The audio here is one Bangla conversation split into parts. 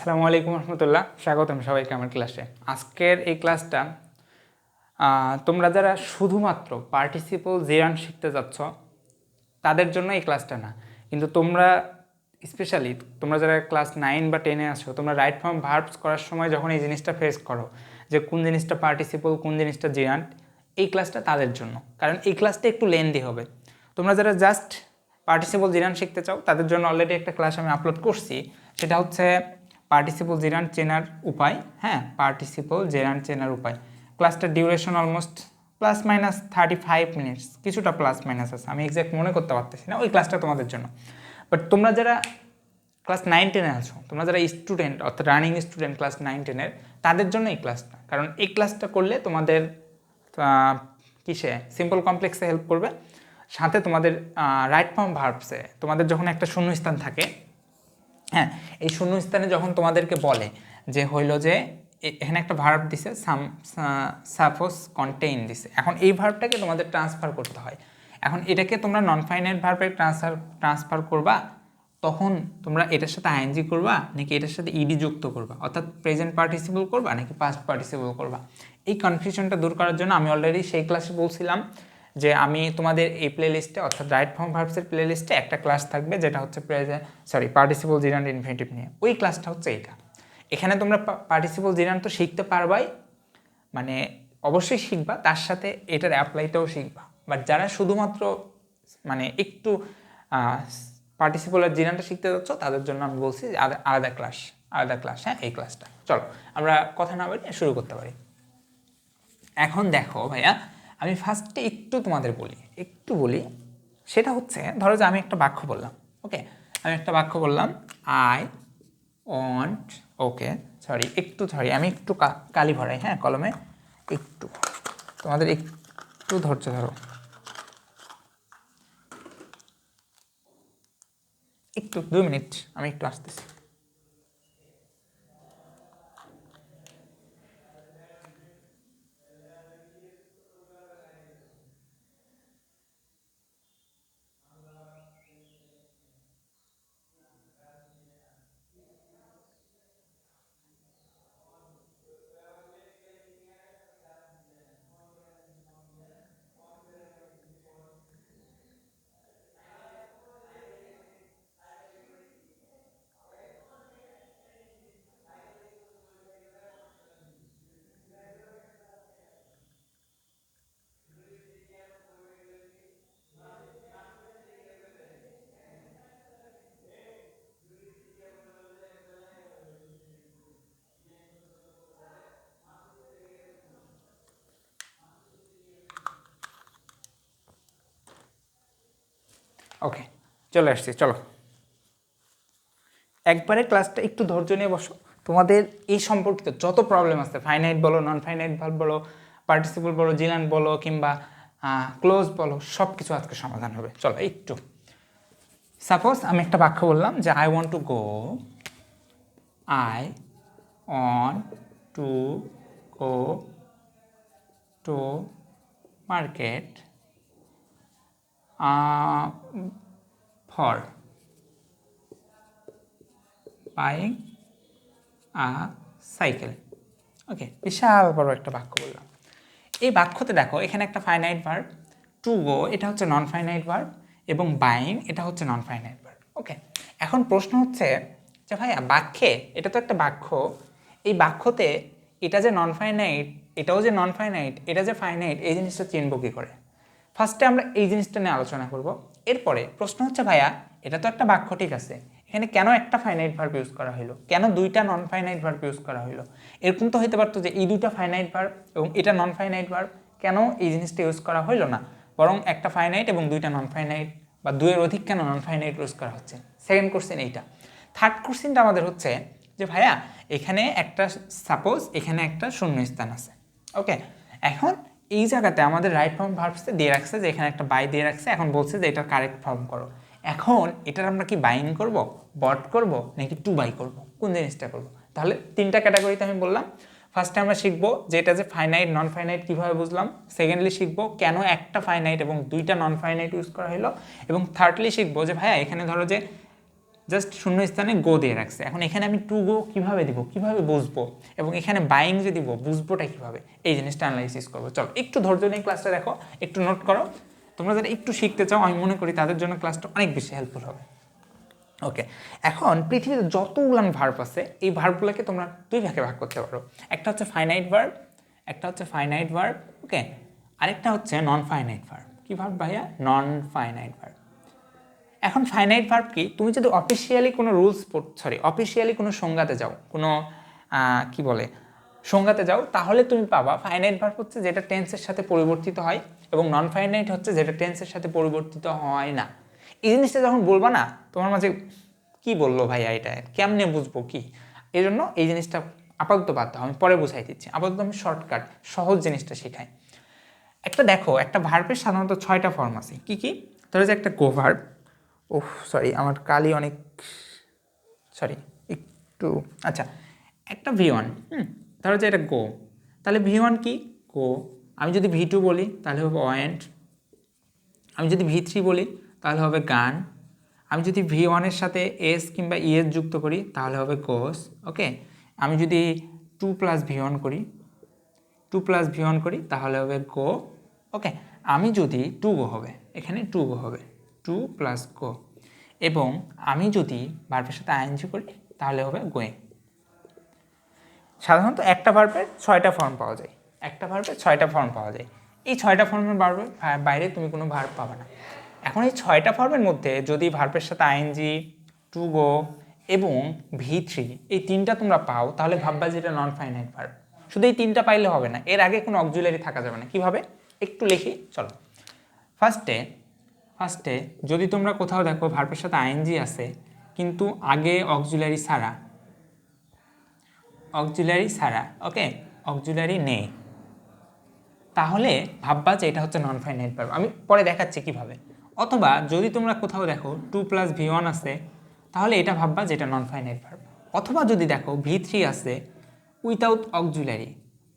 আসসালামু আলাইকুম রহমতুল্লাহ, স্বাগতম সবাইকে আমার ক্লাসে। আজকের এই ক্লাসটা তোমরা যারা শুধুমাত্র পার্টিসিপল জিরান শিখতে যাচ্ছ তাদের জন্য এই ক্লাসটা না, কিন্তু তোমরা স্পেশালি তোমরা যারা ক্লাস 9 বা 10-এ আছো, তোমরা রাইট ফর্ম ভার্বস করার সময় যখন এই জিনিসটা ফেস করো যে কোন জিনিসটা পার্টিসিপল কোন জিনিসটা জিরান্ট, এই ক্লাসটা তাদের জন্য, কারণ এই ক্লাসটা একটু লেন্দি হবে। তোমরা যারা জাস্ট পার্টিসিপল জিরান শিখতে চাও তাদের জন্য অলরেডি একটা ক্লাস আমি আপলোড করছি, সেটা হচ্ছে পার্টিসিপল জেরান্ট চেনার উপায়। হ্যাঁ, পার্টিসিপল জেরান্ট চেনার উপায়। ক্লাসটার ডিউরেশন অলমোস্ট +-35 মিনিটস, কিছুটা প্লাস মাইনাস আছে, আমি এক্স্যাক্ট মনে করতে পারতেছি না। ওই ক্লাসটা তোমাদের জন্য। বাট তোমরা যারা ক্লাস 9-10-এ আছো, তোমরা যারা স্টুডেন্ট অর্থাৎ রানিং স্টুডেন্ট ক্লাস 9-10-এর, তাদের জন্য এই ক্লাসটা। কারণ এই ক্লাসটা করলে তোমাদের কিসে সিম্পল কমপ্লেক্সে হেল্প করবে, সাথে তোমাদের রাইট ফর্ম ভার্বসে তোমাদের যখন একটা শূন্যস্থান থাকে, হ্যাঁ, এই শূন্যস্থানে যখন তোমাদেরকে বলে যে হইল যে এখানে একটা ভার্ব দিছে, সাপোজ কন্টেইন দিছে, এখন এই ভার্বটাকে তোমাদের ট্রান্সফার করতে হয়। এখন এটাকে তোমরা নন ফাইনাইট ভার্বে ট্রান্সফার করবা, তখন তোমরা এটার সাথে আইএনজি করবা নাকি এটার সাথে ইডি যুক্ত করবা, অর্থাৎ প্রেজেন্ট পার্টিসিপল করবা নাকি পাস্ট পার্টিসিপল করবা। এই কনফিউশনটা দূর করার জন্য আমি অলরেডি সেই ক্লাসে বলছিলাম যে আমি তোমাদের এই প্লে লিস্টে অর্থাৎ রাইট ফর্ম ভার্বসের প্লে লিস্টে একটা ক্লাস থাকবে যেটা হচ্ছে পার্টিসিপল জিরান্ট ইনফিনিটিভ নিয়ে। ওই ক্লাসটা হচ্ছে এইটা। এখানে তোমরা পার্টিসিপল জিরান্ট তো শিখতে পারবাই, মানে অবশ্যই শিখবা, তার সাথে এটার অ্যাপ্লাইটাও শিখবা। বাট যারা শুধুমাত্র মানে একটু পার্টিসিপলের জিরান্টটা শিখতে যাচ্ছ তাদের জন্য আমি বলছি যে আলাদা ক্লাস। হ্যাঁ, এই ক্লাসটা। চলো আমরা কথা না বলে শুরু করতে পারি। এখন দেখো ভাইয়া, আমি ফার্স্টে একটু তোমাদের বলি, সেটা হচ্ছে ধরো যে আমি একটা বাক্য বললাম, ওকে, আমি একটা বাক্য বললাম আই ওয়ান্ট, ওকে, সরি আমি একটু কালি ভরাই, হ্যাঁ, কলমে একটু, তোমাদের একটু ধৈর্য ধরো, একটু 2 মিনিট, আমি একটু আসতেছি। ওকে, চলে আসছি। চলো একবারে ক্লাসটা একটু ধৈর্য নিয়ে বসো। তোমাদের এই সম্পর্কিত যত প্রবলেম আছে, ফাইনাইট বলো, নন ফাইনাইট ভার্ব বলো, পার্টিসিপল বলো, জিরান্ট বলো, কিংবা ক্লোজ বলো, সব কিছু আজকে সমাধান হবে। চলো একটু, সাপোজ আমি একটা বাক্য বললাম যে I want to go to market for buying cycle. Okay, বিশাল বড় একটা বাক্য বললাম। এই বাক্যতে দেখো এখানে একটা ফাইনাইট ভার্ব, টু গো এটা হচ্ছে নন ফাইনাইট ভার্ব, এবং বাইং এটা হচ্ছে নন ফাইনাইট ভার্ব। ওকে, এখন প্রশ্ন হচ্ছে যে ভাইয়া বাক্যে, এটা তো একটা বাক্য, এই বাক্যতে এটা যে নন ফাইনাইট, এটাও যে নন ফাইনাইট, এটা যে ফাইনাইট, এই জিনিসটা চিনব কী করে? ফার্স্টে আমরা এই জিনিসটা নিয়ে আলোচনা করব। এরপরে প্রশ্ন হচ্ছে ভাইয়া এটা তো একটা বাক্য, ঠিক আছে, এখানে কেন একটা ফাইনাইট ভার্ব ইউজ করা হলো, কেন দুইটা নন ফাইনাইট ভার্ব ইউজ করা হলো? এরকম তো হতে পারতো যে এই দুইটা ফাইনাইট ভার্ব এবং এটা নন ফাইনাইট ভার্ব, কেন এই জিনিসটা ইউজ করা হলো না, বরং একটা ফাইনাইট এবং দুইটা নন ফাইনাইট বা দুইয়ের অধিক কেন নন ফাইনাইট ইউজ করা হচ্ছে? সেকেন্ড কোশ্চেন এইটা। থার্ড কোশ্চেনটা আমাদের হচ্ছে যে ভাইয়া এখানে একটা সাপোজ এখানে একটা শূন্যস্থান আছে, ওকে, এখন এই জায়গাতে আমাদের রাইট ফর্ম ভার্বসে দিয়ে রাখছে যে এখানে একটা বাই দিয়ে রাখছে, এখন বলছে যে এটার কারেক্ট ফর্ম করো। এখন এটার আমরা কি বাইং করব, বট করব, নাকি টু বাই করব, কোন জিনিসটা করব? তাহলে তিনটা ক্যাটাগরিতে আমি বললাম। ফার্স্টে আমরা শিখবো যে এটা যে ফাইনাইট নন ফাইনাইট কীভাবে বুঝলাম, সেকেন্ডলি শিখবো কেন একটা ফাইনাইট এবং দুইটা নন ফাইনাইট ইউজ করা হলো, এবং থার্ডলি শিখবো যে ভাইয়া এখানে ধরো যে জাস্ট শূন্যস্থানে গো দিয়ে রাখছে। এখন এখানে আমি টু গো কীভাবে দিব, কীভাবে বুঝবো, এবং এখানে বাইং যে দিব বুঝবোটা কীভাবে, এই জিনিসটা অ্যানালাইসিস করবো। চলো একটু ধৈর্য নিয়ে ক্লাসটা দেখো, একটু নোট করো। তোমরা যারা একটু শিখতে চাও আমি মনে করি তাদের জন্য ক্লাসটা অনেক বেশি হেল্পফুল হবে। ওকে, এখন পৃথিবীতে যতগুলো ভার্ব আছে এই ভার্বগুলোকে তোমরা দুই ভাগে ভাগ করতে পারো। একটা হচ্ছে ফাইনাইট ভার্ব, একটা হচ্ছে ফাইনাইট ভার্ব, ওকে, আরেকটা হচ্ছে নন ফাইনাইট ভার্ব। কী ভার্ব ভাইয়া? নন ফাইনাইট ভার্ব। এখন ফাইনাইট ভার্ব কি? তুমি যদি অফিসিয়ালি কোনো অফিসিয়ালি কোনো সংজ্ঞাতে যাও, কোনো কি বলে সংজ্ঞাতে যাও, তাহলে তুমি পাবা ফাইনাইট ভার্ব হচ্ছে যেটা টেন্সের সাথে পরিবর্তিত হয়, এবং নন ফাইনাইট হচ্ছে যেটা টেন্সের সাথে পরিবর্তিত হয় না। এই জিনিসটা যখন বলবা না, তোমার মাঝে কি বললো ভাইয়া, এটা কেমনে বুঝবো কি, এই জন্য এই জিনিসটা আপাতত বাদ দাও, আমি পরে বুঝাই দিচ্ছি। আপাতত আমি শর্টকাট সহজ জিনিসটা শেখাই। একটা দেখো, একটা ভার্বের সাধারণত 6টা ফর্ম আছে। কি কি? ধরো যে একটা গো ভার্ব, আমার কালি অনেক, একটু, আচ্ছা, একটা V1, ধরো যে এটা গো, তাহলে V1 কি? গো। আমি যদি V2 বলি তাহলে হবে ওয়েন্ট। আমি যদি V3 বলি তাহলে হবে গান। আমি যদি V1 এর সাথে এস কিংবা ইএস যুক্ত করি তাহলে হবে গোস। ওকে, আমি যদি 2+V1 করি, 2+V1 করি তাহলে হবে গো। ওকে, আমি যদি টু গো হবে, এখানে টু গো হবে, 2+ গো। এবং আমি যদি ভার্বের সাথে আইএনজি করি তাহলে হবে গোয়িং। সাধারণত একটা ভার্বের 6টা ফর্ম পাওয়া যায়, একটা ভার্বের 6টা ফর্ম পাওয়া যায়। এই 6টা ফর্মের বাইরে তুমি কোনো ভার্ব পাবে না। এখন এই 6টা ফর্মের মধ্যে যদি ভার্বের সাথে আইএনজি, টু গো এবং V3 এই 3টা তোমরা পাও, তাহলে ভাববা যে এটা নন ফাইনাইট ভার্ব। শুধু এই 3টা পাইলে হবে না, এর আগে কোনো অক্সিলারি থাকা যাবে না। কীভাবে? একটু লিখি, চলো। ফার্স্টে যদি তোমরা কোথাও দেখো ভার্বের সাথে আইএনজি আছে কিন্তু আগে অক্সিলারি ছাড়া, ওকে, অক্সিলারি নেই, তাহলে ভাববা যে এটা হচ্ছে নন ফাইনাইট ভার্ব। আমি পরে দেখাচ্ছি কিভাবে। অথবা যদি তোমরা কোথাও দেখো 2+V1 আছে, তাহলে এটা ভাববা যে এটা নন ফাইনাইট ভার্ব। অথবা যদি দেখো V3 আছে উইথাউট অক্সিলারি,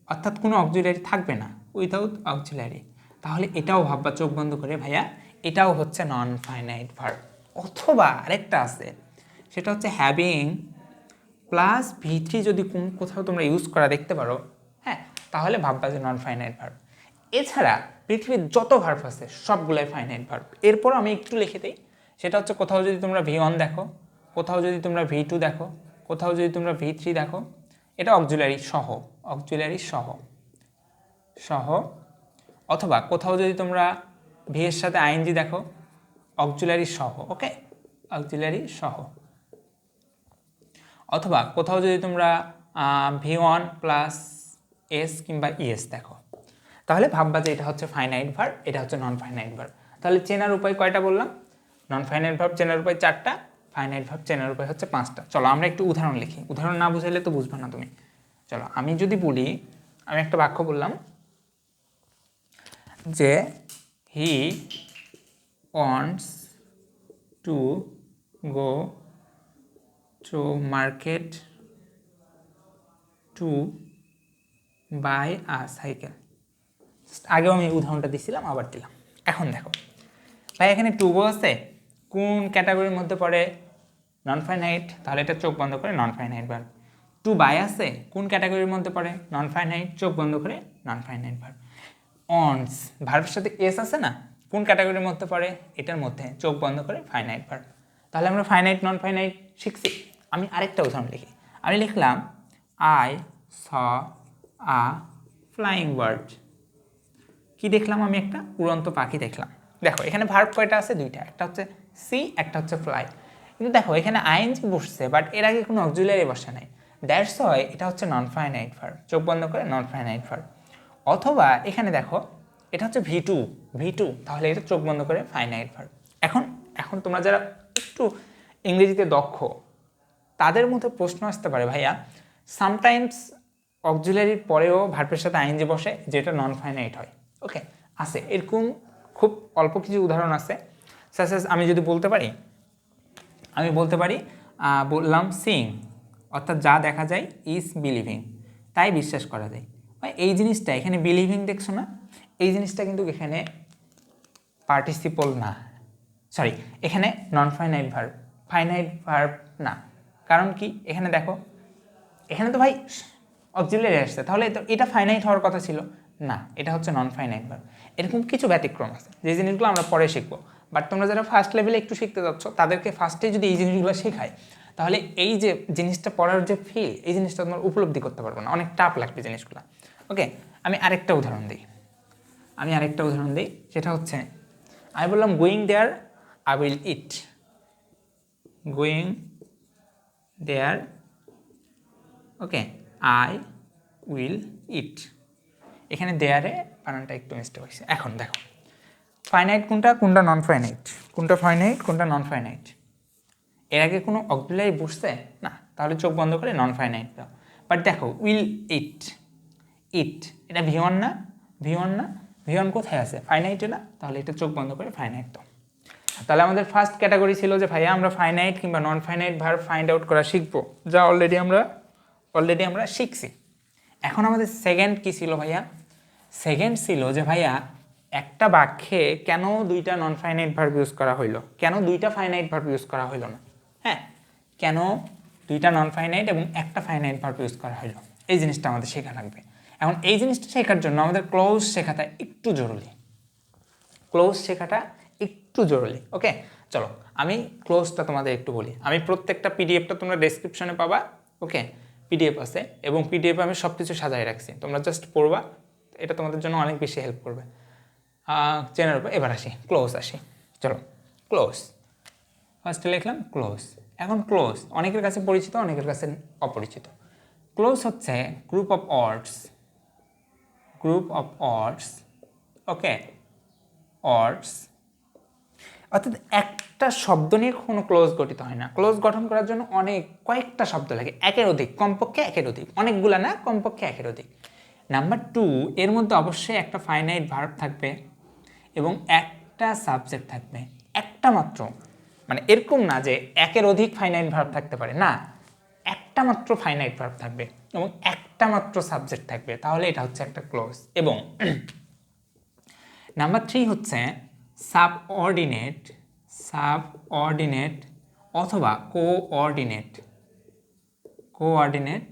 অর্থাৎ কোনো অক্সিলারি থাকবে না, উইথাউট অক্সিলারি, তাহলে এটাও ভাববা চোখ বন্ধ করে ভাইয়া এটাও হচ্ছে নন ফাইনাইট ভার্ব। অথবা আরেকটা আছে, সেটা হচ্ছে হ্যাভিং প্লাস V3 যদি কোথাও তোমরা ইউজ করা দেখতে পারো, হ্যাঁ, তাহলে ভাববা যে নন ফাইনাইট ভার্ব। এছাড়া পৃথিবীর যত ভার্ব আছে সবগুলোই ফাইনাইট ভার্ব। এরপর আমি একটু লিখে দিই, সেটা হচ্ছে কোথাও যদি তোমরা V1 দেখো, কোথাও যদি তোমরা V2 দেখো, কোথাও যদি তোমরা V3 দেখো, এটা অক্সিলারি সহ, অথবা কোথাও যদি তোমরা V এর সাথে আইএনজি দেখো, অক্সিলারি সহ, ওকে, অক্সিলারি সহ। অথবা কোথাও যদি তোমরা V1 প্লাস এস কিংবা ইএস দেখো, তাহলে ভাববা যে এটা হচ্ছে ফাইনাইট ভার্ব, এটা হচ্ছে নন ফাইনাইট ভার্ব। তাহলে চেনার উপায় কয়টা বললাম? নন ফাইনাইট ভার্ব চেনার উপায় 4টা, ফাইনাইট ভার্ব চেনার উপায় হচ্ছে 5টা। চলো আমরা একটু উদাহরণ লিখি, উদাহরণ না বুঝাইলে তো বুঝবে না তুমি। চলো আমি যদি বলি, আমি একটা বাক্য বললাম যে he wants to go to market to buy a cycle. আগেও আমি উদাহরণটা দিছিলাম, আবার দিলাম। এখন দেখো ভাই, এখানে টু গো আছে, কোন ক্যাটাগরির মধ্যে পড়ে? নন ফাইনাইট, তাহলে এটা চোখ বন্ধ করে non finite verb. To buy আছে, কোন ক্যাটাগরির মধ্যে পড়ে? নন ফাইনাইট, চোখ বন্ধ করে নন ফাইনাইট ভার্ব। অনস ভার্বের সাথে এস আছে না, কোন ক্যাটাগরির মধ্যে পড়ে? এটার মধ্যে, চোখ বন্ধ করে ফাইনাইট ভার্ব। তাহলে আমরা ফাইনাইট নন ফাইনাইট শিখছি। আমি আরেকটা উদাহরণ লিখি, আমি লিখলাম I saw a flying bird. কি দেখলাম? আমি একটা উড়ন্ত পাখি দেখলাম। দেখো এখানে ভার্ব কয়টা আছে? 2টা, একটা হচ্ছে সি, একটা হচ্ছে ফ্লাই। কিন্তু দেখো এখানে আইএনজি বসছে, বাট এর আগে কোনো অক্সিলারি বসে নাই, দ্যাটস ওয়াই এটা হচ্ছে নন ফাইনাইট ভার্ব, চোখ বন্ধ করে নন ফাইনাইট ভার্ব। অথবা এখানে দেখো এটা হচ্ছে V2, তাহলে এটা চোখ বন্ধ করে ফাইনাইট ভার্ব। এখন তোমরা যারা একটু ইংরেজিতে দক্ষ, তাদের মধ্যে প্রশ্ন আসতে পারে, ভাইয়া সামটাইমস অক্সিলারির পরেও ভার্বের সাথে আইএনজি বসে, যেটা নন ফাইনাইট হয়। ওকে, আছে এরকম খুব অল্প কিছু উদাহরণ আছে। সাসেস আমি যদি বলতে পারি, বললাম সিং, অর্থাৎ যা দেখা যায়, ইজ বিলিভিং, তাই বিশ্বাস করা যায়। এই জিনিসটা এখানে বিলিভিং দেখছো না, এই জিনিসটা কিন্তু এখানে পার্টিসিপল না, এখানে নন ফাইনাইট ভার্ব, ফাইনাইট ভার্ব না। কারণ কি, এখানে দেখো, এখানে তো ভাই অক্সিলারি আসছে, তাহলে এটা ফাইনাইট হওয়ার কথা ছিল না, এটা হচ্ছে নন ফাইনাইট ভার্ব। এরকম কিছু ব্যতিক্রম আছে যে জিনিসগুলো আমরা পরে শিখবো, বাট তোমরা যারা ফার্স্ট লেভেলে একটু শিখতে যাচ্ছ তাদেরকে ফার্স্টে যদি এই জিনিসগুলো শেখায়, তাহলে এই যে জিনিসটা পড়ার যে ফিল, এই জিনিসটা তোমার উপলব্ধি করতে পারবো না, অনেক টাফ লাগবে জিনিসগুলো। ওকে, আমি আরেকটা উদাহরণ দিই, সেটা হচ্ছে, আমি বললাম going there I will eat, going there, okay, I will eat. এখানে দেয়ারে বানানটা একটু মিস্টেক হয়েছে। এখন দেখো ফাইনাইট কোনটা, কোনটা নন ফাইনাইট, কোনটা ফাইনাইট, কোনটা নন ফাইনাইট। এর আগে কোনো অক্সিলারি বসছে না, তাহলে চোখ বন্ধ করে নন ফাইনাইট দাও। বাট দেখো উইল ইট, ইট এটা ভি1 না, ভি1 কোথায় আছে, ফাইনাইটে না, তাহলে এটা চোখ বন্ধ করে ফাইনাইট দাও। তাহলে আমাদের ফার্স্ট ক্যাটাগরি ছিল যে ভাইয়া আমরা ফাইনাইট কিংবা নন ফাইনাইট ভার্ব ফাইন্ড আউট করা শিখবো, যা অলরেডি আমরা শিখছি। এখন আমাদের সেকেন্ড কি ছিল ভাইয়া, সেকেন্ড ছিল যে ভাইয়া একটা বাক্যে কেন দুইটা নন ফাইনাইট ভার্ব ইউজ করা হইলো, কেন দুইটা ফাইনাইট ভার্ব ইউজ করা হইলো না, হ্যাঁ, কেন দুইটা নন ফাইনাইট এবং একটা ফাইনাইট ভার্ব ইউজ করা হইলো, এই জিনিসটা আমাদের শেখা লাগবে। এখন এই জিনিসটা শেখার জন্য আমাদের ক্লোজ শেখাটা একটু জরুরি, ওকে। চলো আমি ক্লোজটা তোমাদের একটু বলি। আমি প্রত্যেকটা পিডিএফটা তোমরা ডেসক্রিপশনে পাবা, ওকে, পিডিএফ আছে এবং পিডিএফ আমি সব কিছু সাজাই রাখছি, তোমরা জাস্ট পড়বা, এটা তোমাদের জন্য অনেক বেশি হেল্প করবে চেনার উপর। এবার আসি, চলো ক্লোজ, ফার্স্টে লিখলাম ক্লোজ। এখন ক্লোজ অনেকের কাছে পরিচিত, অনেকের কাছে অপরিচিত। ক্লোজ হচ্ছে গ্রুপ অফ ওয়ার্ডস, ওকে, ওয়ার্ডস, অর্থাৎ একটা শব্দ নিয়ে কোনো ক্লোজ গঠিত হয় না। ক্লোজ গঠন করার জন্য কয়েকটা শব্দ লাগে, একের অধিক, কমপক্ষে একের অধিক, অনেকগুলা না, কমপক্ষে একের অধিক। নাম্বার 2, এর মধ্যে অবশ্যই একটা ফাইনাইট ভার্ব থাকবে এবং একটা সাবজেক্ট থাকবে, একটা মাত্র, মানে এরকম না যে একের অধিক ফাইনাইট ভার্ব থাকতে পারে, না, একটা মাত্র ফাইনাইট ভার্ব থাকবে এবং একটা মাত্র সাবজেক্ট থাকবে, তাহলে এটা হচ্ছে একটা ক্লোজ। এবং নাম্বার 3 হচ্ছে সাবঅর্ডিনেট অথবা কোঅর্ডিনেট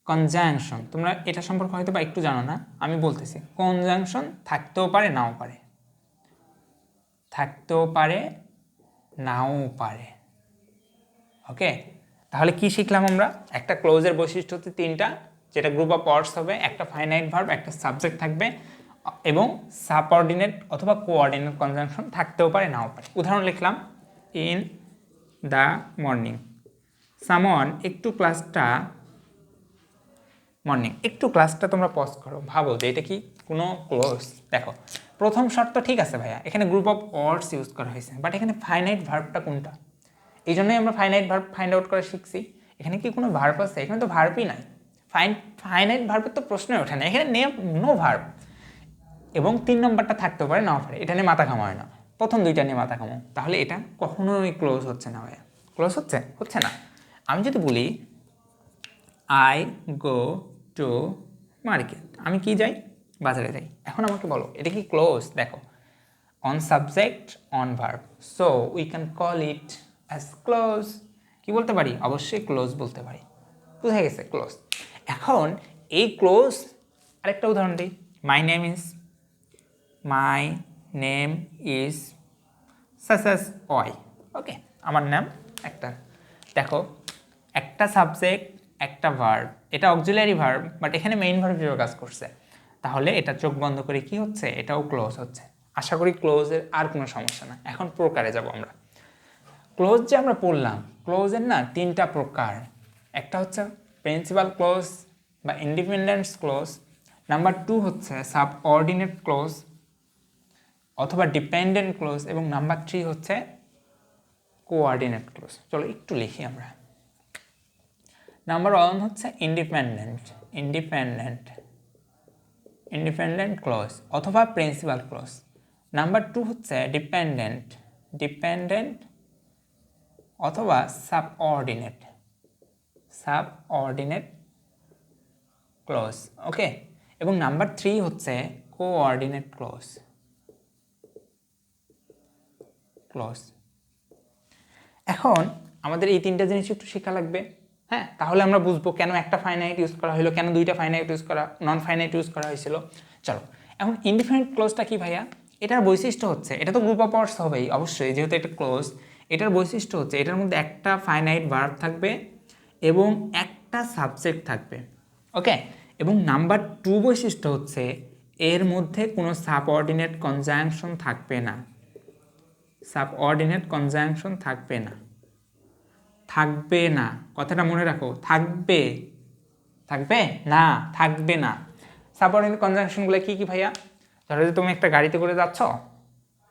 কনজাংশন। তোমরা এটা সম্পর্কে হয়তো বা একটু জানো না, আমি বলতেছি। কনজাংশন থাকতেও পারে নাও পারে, ওকে। তাহলে কি শিখলাম আমরা, একটা ক্লোজের বৈশিষ্ট্য হচ্ছে 3টা, যেটা গ্রুপ অফ ওয়ার্ডস হবে, একটা ফাইনাইট ভার্ব, একটা সাবজেক্ট থাকবে এবং সাবঅর্ডিনেট অথবা কোঅর্ডিনেট কনজাংশন থাকতেও পারে নাও পারে। উদাহরণ লিখলাম, ইন দ্য মর্নিং, সামওয়ান, একটু ক্লাসটা তোমরা পজ করো, ভাবো যে এটা কি কোনো ক্লোজ। দেখো প্রথম শর্ত ঠিক আছে ভাইয়া, এখানে গ্রুপ অফ ওয়ার্ডস ইউজ করা হয়েছে, বাট এখানে ফাইনাইট ভার্বটা কোনটা, এই জন্যই আমরা ফাইনাইট ভার্ব ফাইন্ড আউট করা শিখছি। এখানে কি কোনো ভার্ব আছে, এখানে তো ভার্বই নাই, ফাইনাইট ভার্বের তো প্রশ্নই ওঠে না, এখানে নো ভার্ব। এবং 3 নম্বরটা থাকতেও পারে নাও পারে, এটা নিয়ে মাথা ঘামায় না, প্রথম 2টা নিয়ে মাথা ঘামাও, তাহলে এটা কখনোই ক্লোজ হচ্ছে না ভাইয়া, ক্লোজ হচ্ছে না। আমি যদি বলি আই গো টু মার্কেট, আমি কি যাই, বাজারে যাই, এখন আমাকে বলো এটা কি ক্লোজ। দেখো on subject on verb, so we can call it as close. কি বলতে পারি, অবশ্যই ক্লোজ বলতে পারি, বুঝা গেছে ক্লোজ। এখন এই ক্লোজ আরেকটা উদাহরণ দিই, মাই নেম ইজ সাসাস ওয়াই, ওকে, আমার নাম একটা। দেখো একটা সাবজেক্ট একটা ভার্ব, এটা অক্সিলারি ভার্ব, বাট এখানে মেইন ভার্ব হিসেবে কাজ করছে, তাহলে এটা চোখ বন্ধ করে কি হচ্ছে, এটাও ক্লোজ হচ্ছে। আশা করি ক্লোজের আর কোনো সমস্যা না। এখন প্রকারে যাব আমরা। ক্লোজ যে আমরা পড়লাম, ক্লোজের না 3টা প্রকার, একটা হচ্ছে প্রিন্সিপাল ক্লোজ বা ইন্ডিপেন্ডেন্স ক্লোজ, নাম্বার 2 হচ্ছে সাবঅর্ডিনেট ক্লোজ অথবা ডিপেন্ডেন্ট ক্লোজ, এবং নাম্বার 3 হচ্ছে কোঅর্ডিনেট ক্লোজ। চলো একটু লিখি আমরা। নাম্বার 1 হচ্ছে ইন্ডিপেন্ডেন্ট ক্লোজ অথবা প্রিন্সিপাল ক্লোজ। নাম্বার 2 হচ্ছে ডিপেন্ডেন্ট অথবা সাবঅর্ডিনেট ক্লোজ, ওকে। এবং নাম্বার 3 হচ্ছে কোঅর্ডিনেট ক্লোজ। এখন আমাদের এই তিনটা জিনিস একটু শেখা লাগবে, হ্যাঁ, তাহলে আমরা বুঝবো কেন একটা ফাইনাইট ইউজ করা হলো, কেন দুইটা ফাইনাইট ইউজ করা, নন ফাইনাইট ইউজ করা হয়েছিল। চলো এখন ইনডিফিনিট ক্লোজটা কি ভাইয়া? এটার বৈশিষ্ট্য হচ্ছে, এটা তো গ্রুপ অফ ওয়ার্ডস হবেই অবশ্যই, যেহেতু এটা ক্লোজ। এটার বৈশিষ্ট্য হচ্ছে এটার মধ্যে একটা ফাইনাইট ভার্ব থাকবে এবং একটা সাবজেক্ট থাকবে, ওকে। এবং নাম্বার 2 বৈশিষ্ট্য হচ্ছে এর মধ্যে কোনো সাবঅর্ডিনেট কনজাংশন থাকবে না। সাবঅর্ডিনেট কনজাংশন থাকবে না, থাকবে না, কথাটা মনে রাখো, থাকবে, থাকবে না, থাকবে না। সাবঅর্ডিনেট কনজাংশনগুলো কি কি ভাইয়া? ধরো যে তুমি একটা গাড়িতে করে যাচ্ছ,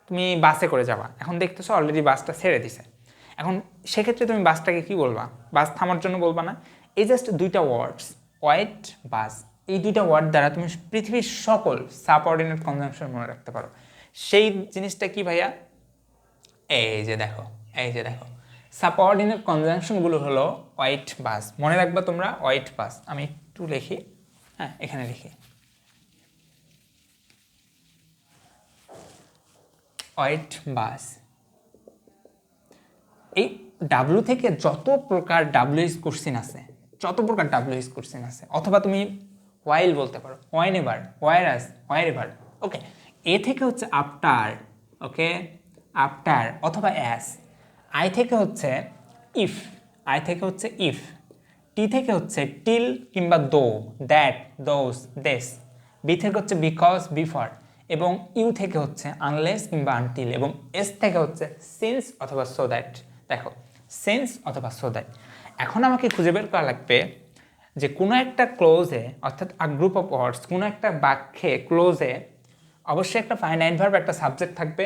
তুমি বাসে করে যাবা, এখন দেখতেছো অলরেডি বাসটা ছেড়ে দিছে, এখন সেক্ষেত্রে তুমি বাসটাকে কি বলবা? বাস থামার জন্য বলবা না। এই জাস্ট দুইটা ওয়ার্ডস, ওয়েট, বাস, এই দুইটা ওয়ার্ড দ্বারা তুমি পৃথিবীর সকল সাবঅর্ডিনেট কনজাংশন মনে রাখতে পারো। সেই জিনিসটা কি ভাইয়া? এই যে দেখো, এই যে দেখো, সাবঅর্ডিনেট কনজাংশনগুলো হলো ওয়েট, বাস। মনে রাখবা তোমরা, ওয়েট, বাস। আমি একটু লিখি, হ্যাঁ, এখানে লিখি ওয়েট, বাস। এই ডাব্লু থেকে যত প্রকার ডাব্লিউএস কোশ্চেন আছে, যত প্রকার ডাব্লিউএস কোশ্চেন আছে, অথবা তুমি ওয়াইল বলতে পারো, ওয়াইন এভার, ওয়াইরাস, ওয়াইর এভার, ওকে। এ থেকে হচ্ছে আফটার, ওকে, আফটার অথবা অ্যাস। আই থেকে হচ্ছে ইফ, আই থেকে হচ্ছে ইফ। টি থেকে হচ্ছে টিল কিংবা দো, দ্যাট, দোজ, দেস। বি থেকে হচ্ছে বিকজ, বিফর। এবং ইউ থেকে হচ্ছে আনলেস কিংবা আনটিল। এবং এস থেকে হচ্ছে সিন্স অথবা সো দ্যাট। দেখো, সেন্স অথবা সো দ্যাট। এখন আমাকে খুঁজে বের করা লাগবে যে কোনো একটা ক্লোজে, অর্থাৎ আ গ্রুপ অফ ওয়ার্ডস, কোনো একটা বাক্যে ক্লোজে অবশ্যই একটা ফাইনাইট ভার্ব, একটা সাবজেক্ট থাকবে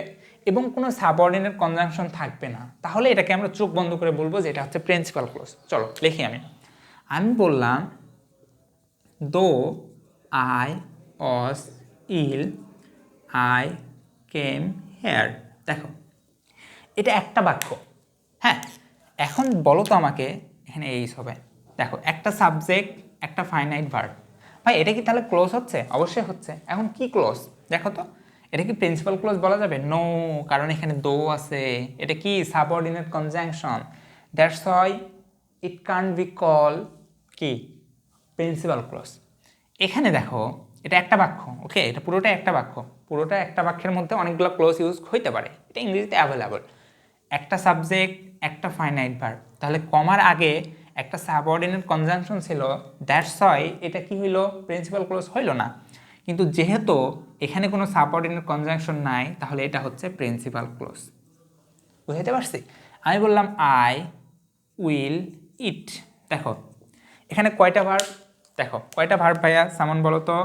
এবং কোনো সাবঅর্ডিনেট কনজাংশন থাকবে না। তাহলে এটাকে আমরা চোখ বন্ধ করে বলবো যে এটা হচ্ছে প্রিন্সিপাল ক্লোজ। চলো লিখি। আমি বললাম though I was ill I came here. দেখো, এটা একটা বাক্য, হ্যাঁ। এখন বলো তো আমাকে, এখানে এই হবে, দেখো একটা সাবজেক্ট, একটা ফাইনাইট ভার্ব। ভাই এটা কি তাহলে ক্লোজ হচ্ছে? অবশ্যই হচ্ছে। এখন কি ক্লোজ দেখো তো, এটা কি প্রিন্সিপাল ক্লোজ বলা যাবে? নো, কারণ এখানে দো আছে, এটা কি subordinate conjunction. That's why it can't be call কি প্রিন্সিপাল ক্লোজ। এখানে দেখো, এটা একটা বাক্য, ওকে, এটা পুরোটা একটা বাক্য, পুরোটা একটা বাক্যের মধ্যে অনেকগুলো ক্লোজ ইউজ হইতে পারে, এটা ইংরেজিতে অ্যাভেলেবল। একটা সাবজেক্ট, একটা ফাইনাইট ভার্ব, তাহলে কমার আগে একটা সাবঅর্ডিনেট কনজাংশন ছিল, দ্যাটস ওয়াই এটা কি হইলো? প্রিন্সিপাল ক্লোজ হইল না। কিন্তু যেহেতু এখানে কোনো সাবঅর্ডিনেট কনজাংশন নাই, তাহলে এটা হচ্ছে প্রিন্সিপাল ক্লোজ। বুঝাইতে পারছি? আমি বললাম আই উইল ইট। দেখো এখানে কয়টা ভার্ব? দেখো কয়টা ভার্ব ভাইয়া? সামন বলো তো।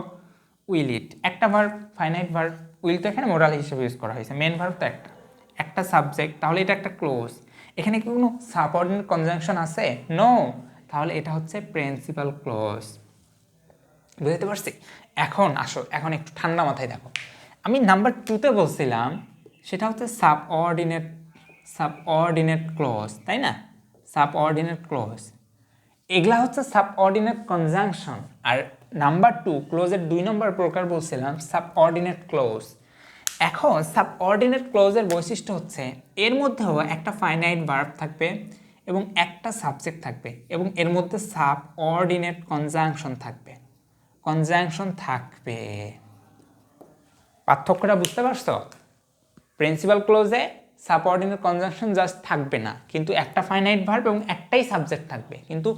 উইল ইট একটা ভার্ব, ফাইনাইট ভার্ব। উইল তো এখানে মোরাল হিসেবে ইউজ করা হয়েছে, মেন ভার্ব তো একটা, একটা সাবজেক্ট, তাহলে এটা একটা ক্লোজ। এখানে কি কোনো সাবঅর্ডিনেট কনজাংশন আছে? নো, তাহলে এটা হচ্ছে প্রিন্সিপাল ক্লোজ। বুঝতে পারছি? এখন আসো, এখন একটু ঠান্ডা মাথায় দেখো, আমি নাম্বার 2তে বলছিলাম সেটা হচ্ছে সাবঅর্ডিনেট, সাবঅর্ডিনেট ক্লোজ, তাই না? সাবঅর্ডিনেট ক্লোজ, এগুলা হচ্ছে সাবঅর্ডিনেট কনজাংশন। আর নাম্বার 2 ক্লোজের 2 নম্বর প্রকার বলছিলাম সাবঅর্ডিনেট ক্লোজ। এখন সাবঅর্ডিনেট ক্লোজের বৈশিষ্ট্য হচ্ছে এর মধ্যেও একটা ফাইনাইট ভার্ব থাকবে এবং একটা সাবজেক্ট থাকবে এবং এর মধ্যে সাবঅর্ডিনেট কনজাংশন থাকবে, কনজাংশন থাকবে। পার্থক্যটা বুঝতে পারছো? প্রিন্সিপাল ক্লোজে সাবঅর্ডিনেট কনজাংশন জাস্ট থাকবে না, কিন্তু একটা ফাইনাইট ভার্ব এবং একটাই সাবজেক্ট থাকবে। কিন্তু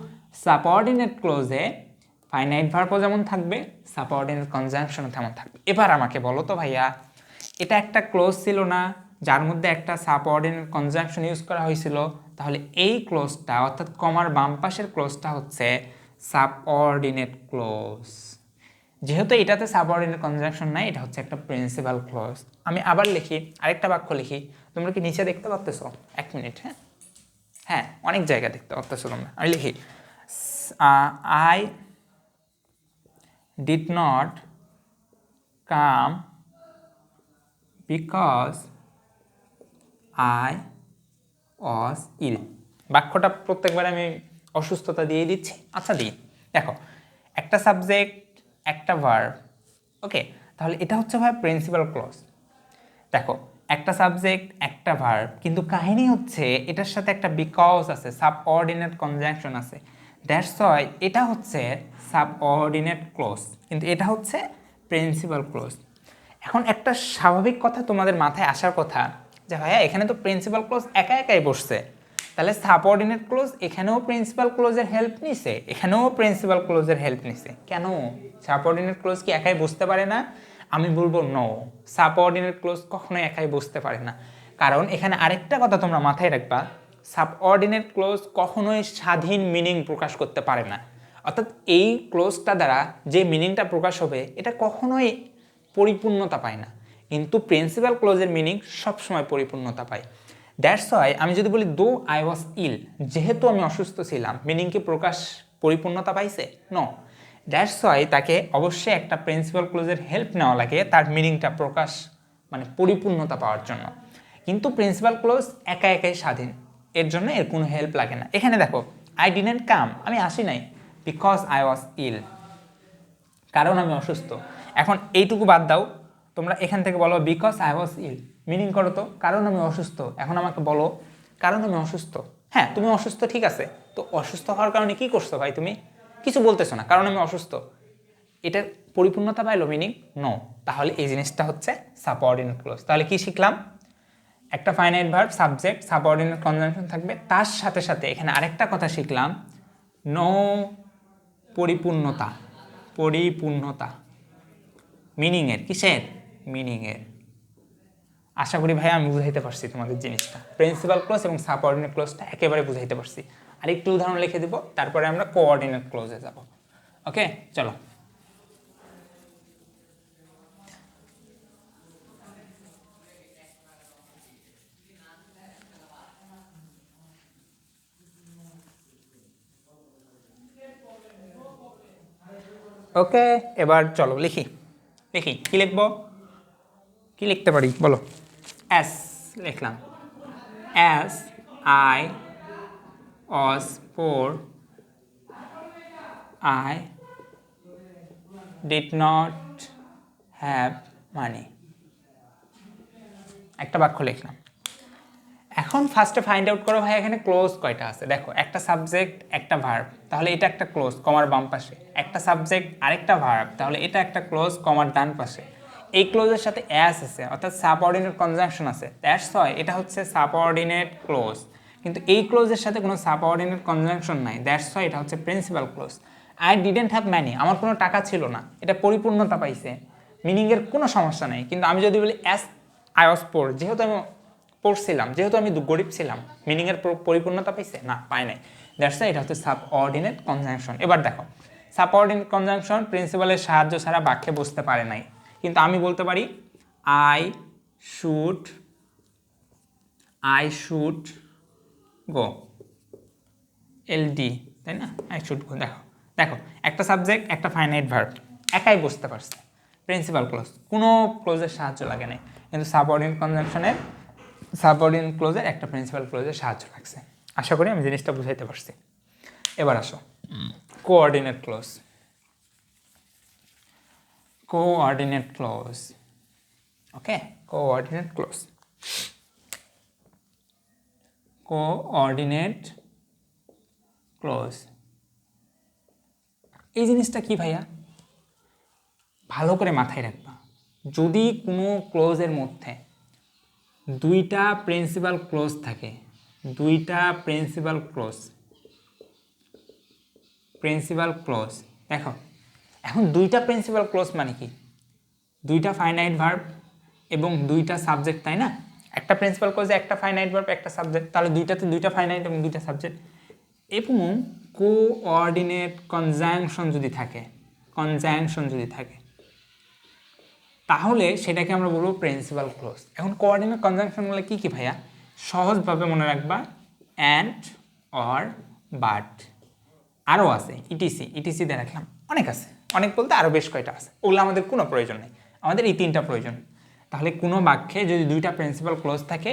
সাবঅর্ডিনেট ক্লোজে ফাইনাইট ভার্বও যেমন থাকবে, সাবঅর্ডিনেট কনজাংশনও তেমন থাকবে। এবার আমাকে বলো তো ভাইয়া, এটা একটা ক্লোজ ছিল না যার মধ্যে একটা সাবঅর্ডিনেট কনজাংশন ইউজ করা হয়েছিল? তাহলে এই ক্লোজটা, অর্থাৎ কমার বাম পাশের ক্লোজটা হচ্ছে সাবঅর্ডিনেট ক্লোজ। যেহেতু এটাতে সাবঅর্ডিনেট কনজাংশন নাই, এটা হচ্ছে একটা প্রিন্সিপাল ক্লজ। আমি আবার লিখি, আরেকটা বাক্য লিখি। তোমরা কি নিচে দেখতে পাচ্তেছো? এক মিনিট, হ্যাঁ, হ্যাঁ, অনেক জায়গা দেখতে পাচ্তেছো তোমরা। আমি লিখি I did not come because I was ill. বাক্যটা প্রত্যেকবার আমি অসুস্থতা দিয়ে দিচ্ছি, আচ্ছা দিই। দেখো একটা সাবজেক্ট, একটা ভার্ব, ওকে, তাহলে এটা হচ্ছে ভাই প্রিন্সিপাল ক্লজ। দেখো একটা সাবজেক্ট একটা ভার্ব, কিন্তু কাহিনী হচ্ছে এটার সাথে একটা বিকজ আছে, সাবঅর্ডিনেট কনজাংশন আছে। দ্যাটস ওয়াই এটা হচ্ছে সাবঅর্ডিনেট ক্লোজ, কিন্তু এটা হচ্ছে প্রিন্সিপাল ক্লোজ। এখন একটা স্বাভাবিক কথা তোমাদের মাথায় আসার কথা যে ভাইয়া এখানে তো প্রিন্সিপাল ক্লোজ একা একাই বসছে, তাহলে সাবঅর্ডিনেট ক্লোজ এখানেও প্রিন্সিপাল ক্লোজের হেল্প নিছে, এখানেও প্রিন্সিপাল ক্লোজের হেল্প নিছে, কেন? সাবঅর্ডিনেট ক্লোজ কি একাই বসতে পারে না? আমি বলবো নো, সাবঅর্ডিনেট ক্লোজ কখনোই একাই বসতে পারে না। কারণ এখানে আরেকটা কথা তোমরা মাথায় রাখবা, সাবঅর্ডিনেট ক্লোজ কখনোই স্বাধীন মিনিং প্রকাশ করতে পারে না। অর্থাৎ এই ক্লোজটা দ্বারা যে মিনিংটা প্রকাশ হবে এটা কখনোই পরিপূর্ণতা পায় না, কিন্তু প্রিন্সিপাল ক্লোজের মিনিং সবসময় পরিপূর্ণতা পায়। দ্যাটস ওয়াই আমি যদি বলি দো আই ওয়াজ ইল, যেহেতু আমি অসুস্থ ছিলাম, মিনিং কি প্রকাশ পরিপূর্ণতা পাইছে? নো। দ্যাটস ওয়াই তাকে অবশ্যই একটা প্রিন্সিপাল ক্লোজের হেল্প নেওয়া লাগে তার মিনিংটা প্রকাশ মানে পরিপূর্ণতা পাওয়ার জন্য। কিন্তু প্রিন্সিপাল ক্লোজ একা একাই স্বাধীন, এর জন্য এর কোনো হেল্প লাগে না। এখানে দেখো আই ডিডন্ট কাম, আমি আসি নাই, বিকজ আই ওয়াজ ইল, কারণ আমি অসুস্থ। এখন এইটুকু বাদ দাও, তোমরা এখান থেকে বলো because I was ill, meaning করো তো কারণ আমি অসুস্থ। এখন আমাকে বলো কারণ আমি অসুস্থ, হ্যাঁ তুমি অসুস্থ ঠিক আছে, তো অসুস্থ হওয়ার কারণে কি করছো ভাই? তুমি কিছু বলতেছো না, কারণ আমি অসুস্থ, এটার পরিপূর্ণতা পাইলো মিনিং? নো। তাহলে এই জিনিসটা হচ্ছে সাবঅর্ডিনেট ক্লোজ। তাহলে কি শিখলাম? একটা finite verb subject subordinate conjunction থাকবে, তার সাথে সাথে এখানে আরেকটা কথা শিখলাম, নো পরিপূর্ণতা, পরিপূর্ণতা মিনিংয়ের, কিসের? মিনিংয়ের। আশা করি ভাই আমি বুঝাইতে পারছি তোমাদের জিনিসটা, প্রিন্সিপাল ক্লোজ এবং সাবঅর্ডিনেট ক্লোজটা একেবারে বুঝাইতে পারছি। আর একটু উদাহরণ লিখে দিব, তারপরে আমরা কোঅর্ডিনেট ক্লোজে যাব। ওকে চলো। ওকে এবার চলো লিখি, লিখি কি লিখবো, কি লিখতে পারি বলো? অ্যাস লিখলাম, as I was poor I did not have money. একটা বাক্য লিখলাম। এখন ফার্স্টে ফাইন্ড আউট করো ভাই এখানে ক্লোজ কয়টা আছে। দেখো একটা সাবজেক্ট একটা ভার্ব, তাহলে এটা একটা ক্লোজ কমার বাম পাশে, একটা সাবজেক্ট আরেকটা ভার্ব, তাহলে এটা একটা ক্লোজ কমার ডান পাশে। এই ক্লোজের সাথে অ্যাস আছে অর্থাৎ সাবঅর্ডিনেট কনজাংশন আছে, দ্যাটস ওয়াই এটা হচ্ছে সাবঅর্ডিনেট ক্লোজ। কিন্তু এই ক্লোজের সাথে কোনো সাবঅর্ডিনেট কনজাংশন নাই, দ্যাটস ওয়াই এটা হচ্ছে principal clause. I didn't have money, আমার কোনো টাকা ছিল না, এটা পরিপূর্ণতা পাইছে, মিনিংয়ের কোনো সমস্যা নেই। কিন্তু আমি যদি বলি অ্যাস আই ওয়াজ পোর, যেহেতু আমি পড়ছিলাম, যেহেতু আমি গরিব ছিলাম, মিনিংয়ের পরিপূর্ণতা পাইছে না? পায় নাই। দ্যাটস ওয়াই এটা হচ্ছে সাবঅর্ডিনেট কনজাংশন। এবার দেখো সাবঅর্ডিনেট কনজাংশন প্রিন্সিপালের সাহায্য ছাড়া বাক্যে বুঝতে পারে নাই, কিন্তু আমি বলতে পারি I should, I should go, এলডি, তাই না? I should go. দেখো দেখো একটা সাবজেক্ট একটা ফাইনাইট ভার্ব একাই বুঝতে পারছে, প্রিন্সিপাল ক্লোজ, কোনো ক্লোজের সাহায্য লাগে নাই। কিন্তু সাবঅর্ডিনেট কনজাংশনের সাবঅর্ডিনেট ক্লোজের একটা প্রিন্সিপাল ক্লোজের সাহায্য লাগছে। আশা করি আমি জিনিসটা বুঝাইতে পারছি। এবার আসো কোঅর্ডিনেট ক্লোজ। কোঅর্ডিনেট ক্লোজ, ওকে কোঅর্ডিনেট ক্লোজ, কোঅর্ডিনেট ক্লোজ। এই জিনিসটা কি ভাইয়া? ভালো করে মাথায় রাখবা, যদি কোনো ক্লোজের মধ্যে দুইটা প্রিন্সিপাল ক্লোজ থাকে, দুইটা প্রিন্সিপাল ক্লোজ, প্রিন্সিপাল ক্লোজ দেখো, এখন দুইটা প্রিন্সিপাল ক্লোজ মানে কি? দুইটা ফাইনাইট ভার্ব এবং দুইটা সাবজেক্ট, তাই না? একটা প্রিন্সিপাল ক্লোজে একটা ফাইনাইট ভার্ব একটা সাবজেক্ট, তাহলে দুইটাতে দুইটা ফাইনাইট এবং দুইটা সাবজেক্ট, এবং কোঅর্ডিনেট কনজাংশন যদি থাকে, কনজাংশন যদি থাকে, তাহলে সেটাকে আমরা বলবো প্রিন্সিপাল ক্লোজ। এখন কোঅর্ডিনেট কনজাংশন বলে কি কি ভাইয়া? সহজভাবে মনে রাখবা, অ্যান্ড, অর, বাট, আরও আছে ইটিসি, ইটিসি দিয়ে রাখলাম, অনেক আছে, অনেক বলতে আরও বেশ কয়টা আছে, ওগুলো আমাদের কোনো প্রয়োজন নেই, আমাদের এই তিনটা প্রয়োজন। তাহলে কোনো বাক্যে যদি দুইটা প্রিন্সিপাল ক্লোজ থাকে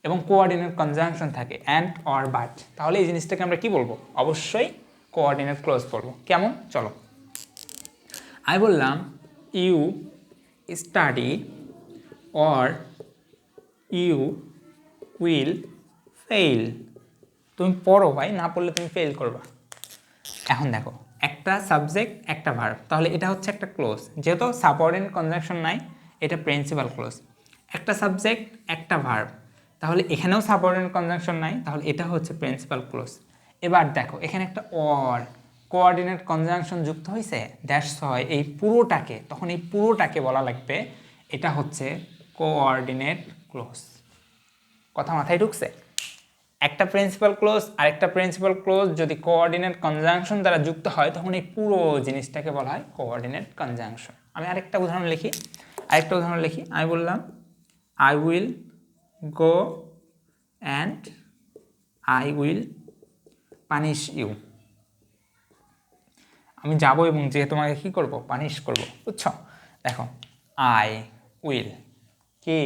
এবং কোঅর্ডিনেট কনজাংশন থাকে, অ্যান্ড, অর, বাট, তাহলে এই জিনিসটাকে আমরা কি বলবো? অবশ্যই কোঅর্ডিনেট ক্লোজ বলবো। কেমন? চলো আমি বললাম you study, or you will fail. তুমি পড়ো ভাই, না পড়লে তুমি ফেল করবা। এখন দেখো, একটা সাবজেক্ট একটা ভার্ব, তাহলে এটা হচ্ছে একটা ক্লোজ, যেহেতু সাবঅর্ডিনেট কনজাংশন নাই, এটা প্রিন্সিপাল ক্লোজ। একটা সাবজেক্ট একটা ভার্ব, তাহলে এখানেও সাবঅর্ডিনেট কনজাংশন নাই, তাহলে এটা হচ্ছে প্রিন্সিপাল ক্লোজ। এবার দেখো এখানে একটা কোঅর্ডিনেট কনজাংশন যুক্ত হয়েছে, দ্যাটস হয় এই পুরোটাকে, তখন এই পুরোটাকে বলা লাগবে এটা হচ্ছে কোঅর্ডিনেট ক্লোজ। কথা মাথায় ঢুকছে? একটা প্রিন্সিপাল ক্লোজ আর একটা প্রিন্সিপাল ক্লোজ যদি কোঅর্ডিনেট কনজাংশন দ্বারা যুক্ত হয়, তখন এই পুরো জিনিসটাকে বলা হয় কোঅর্ডিনেট কনজাংশন। আমি আরেকটা উদাহরণ লিখি, আমি বললাম I will go and I will punish you. আমি যাবো এবং যে তোমাকে কী করবো, পানিশ করবো, বুঝছো? দেখো আই উইল কি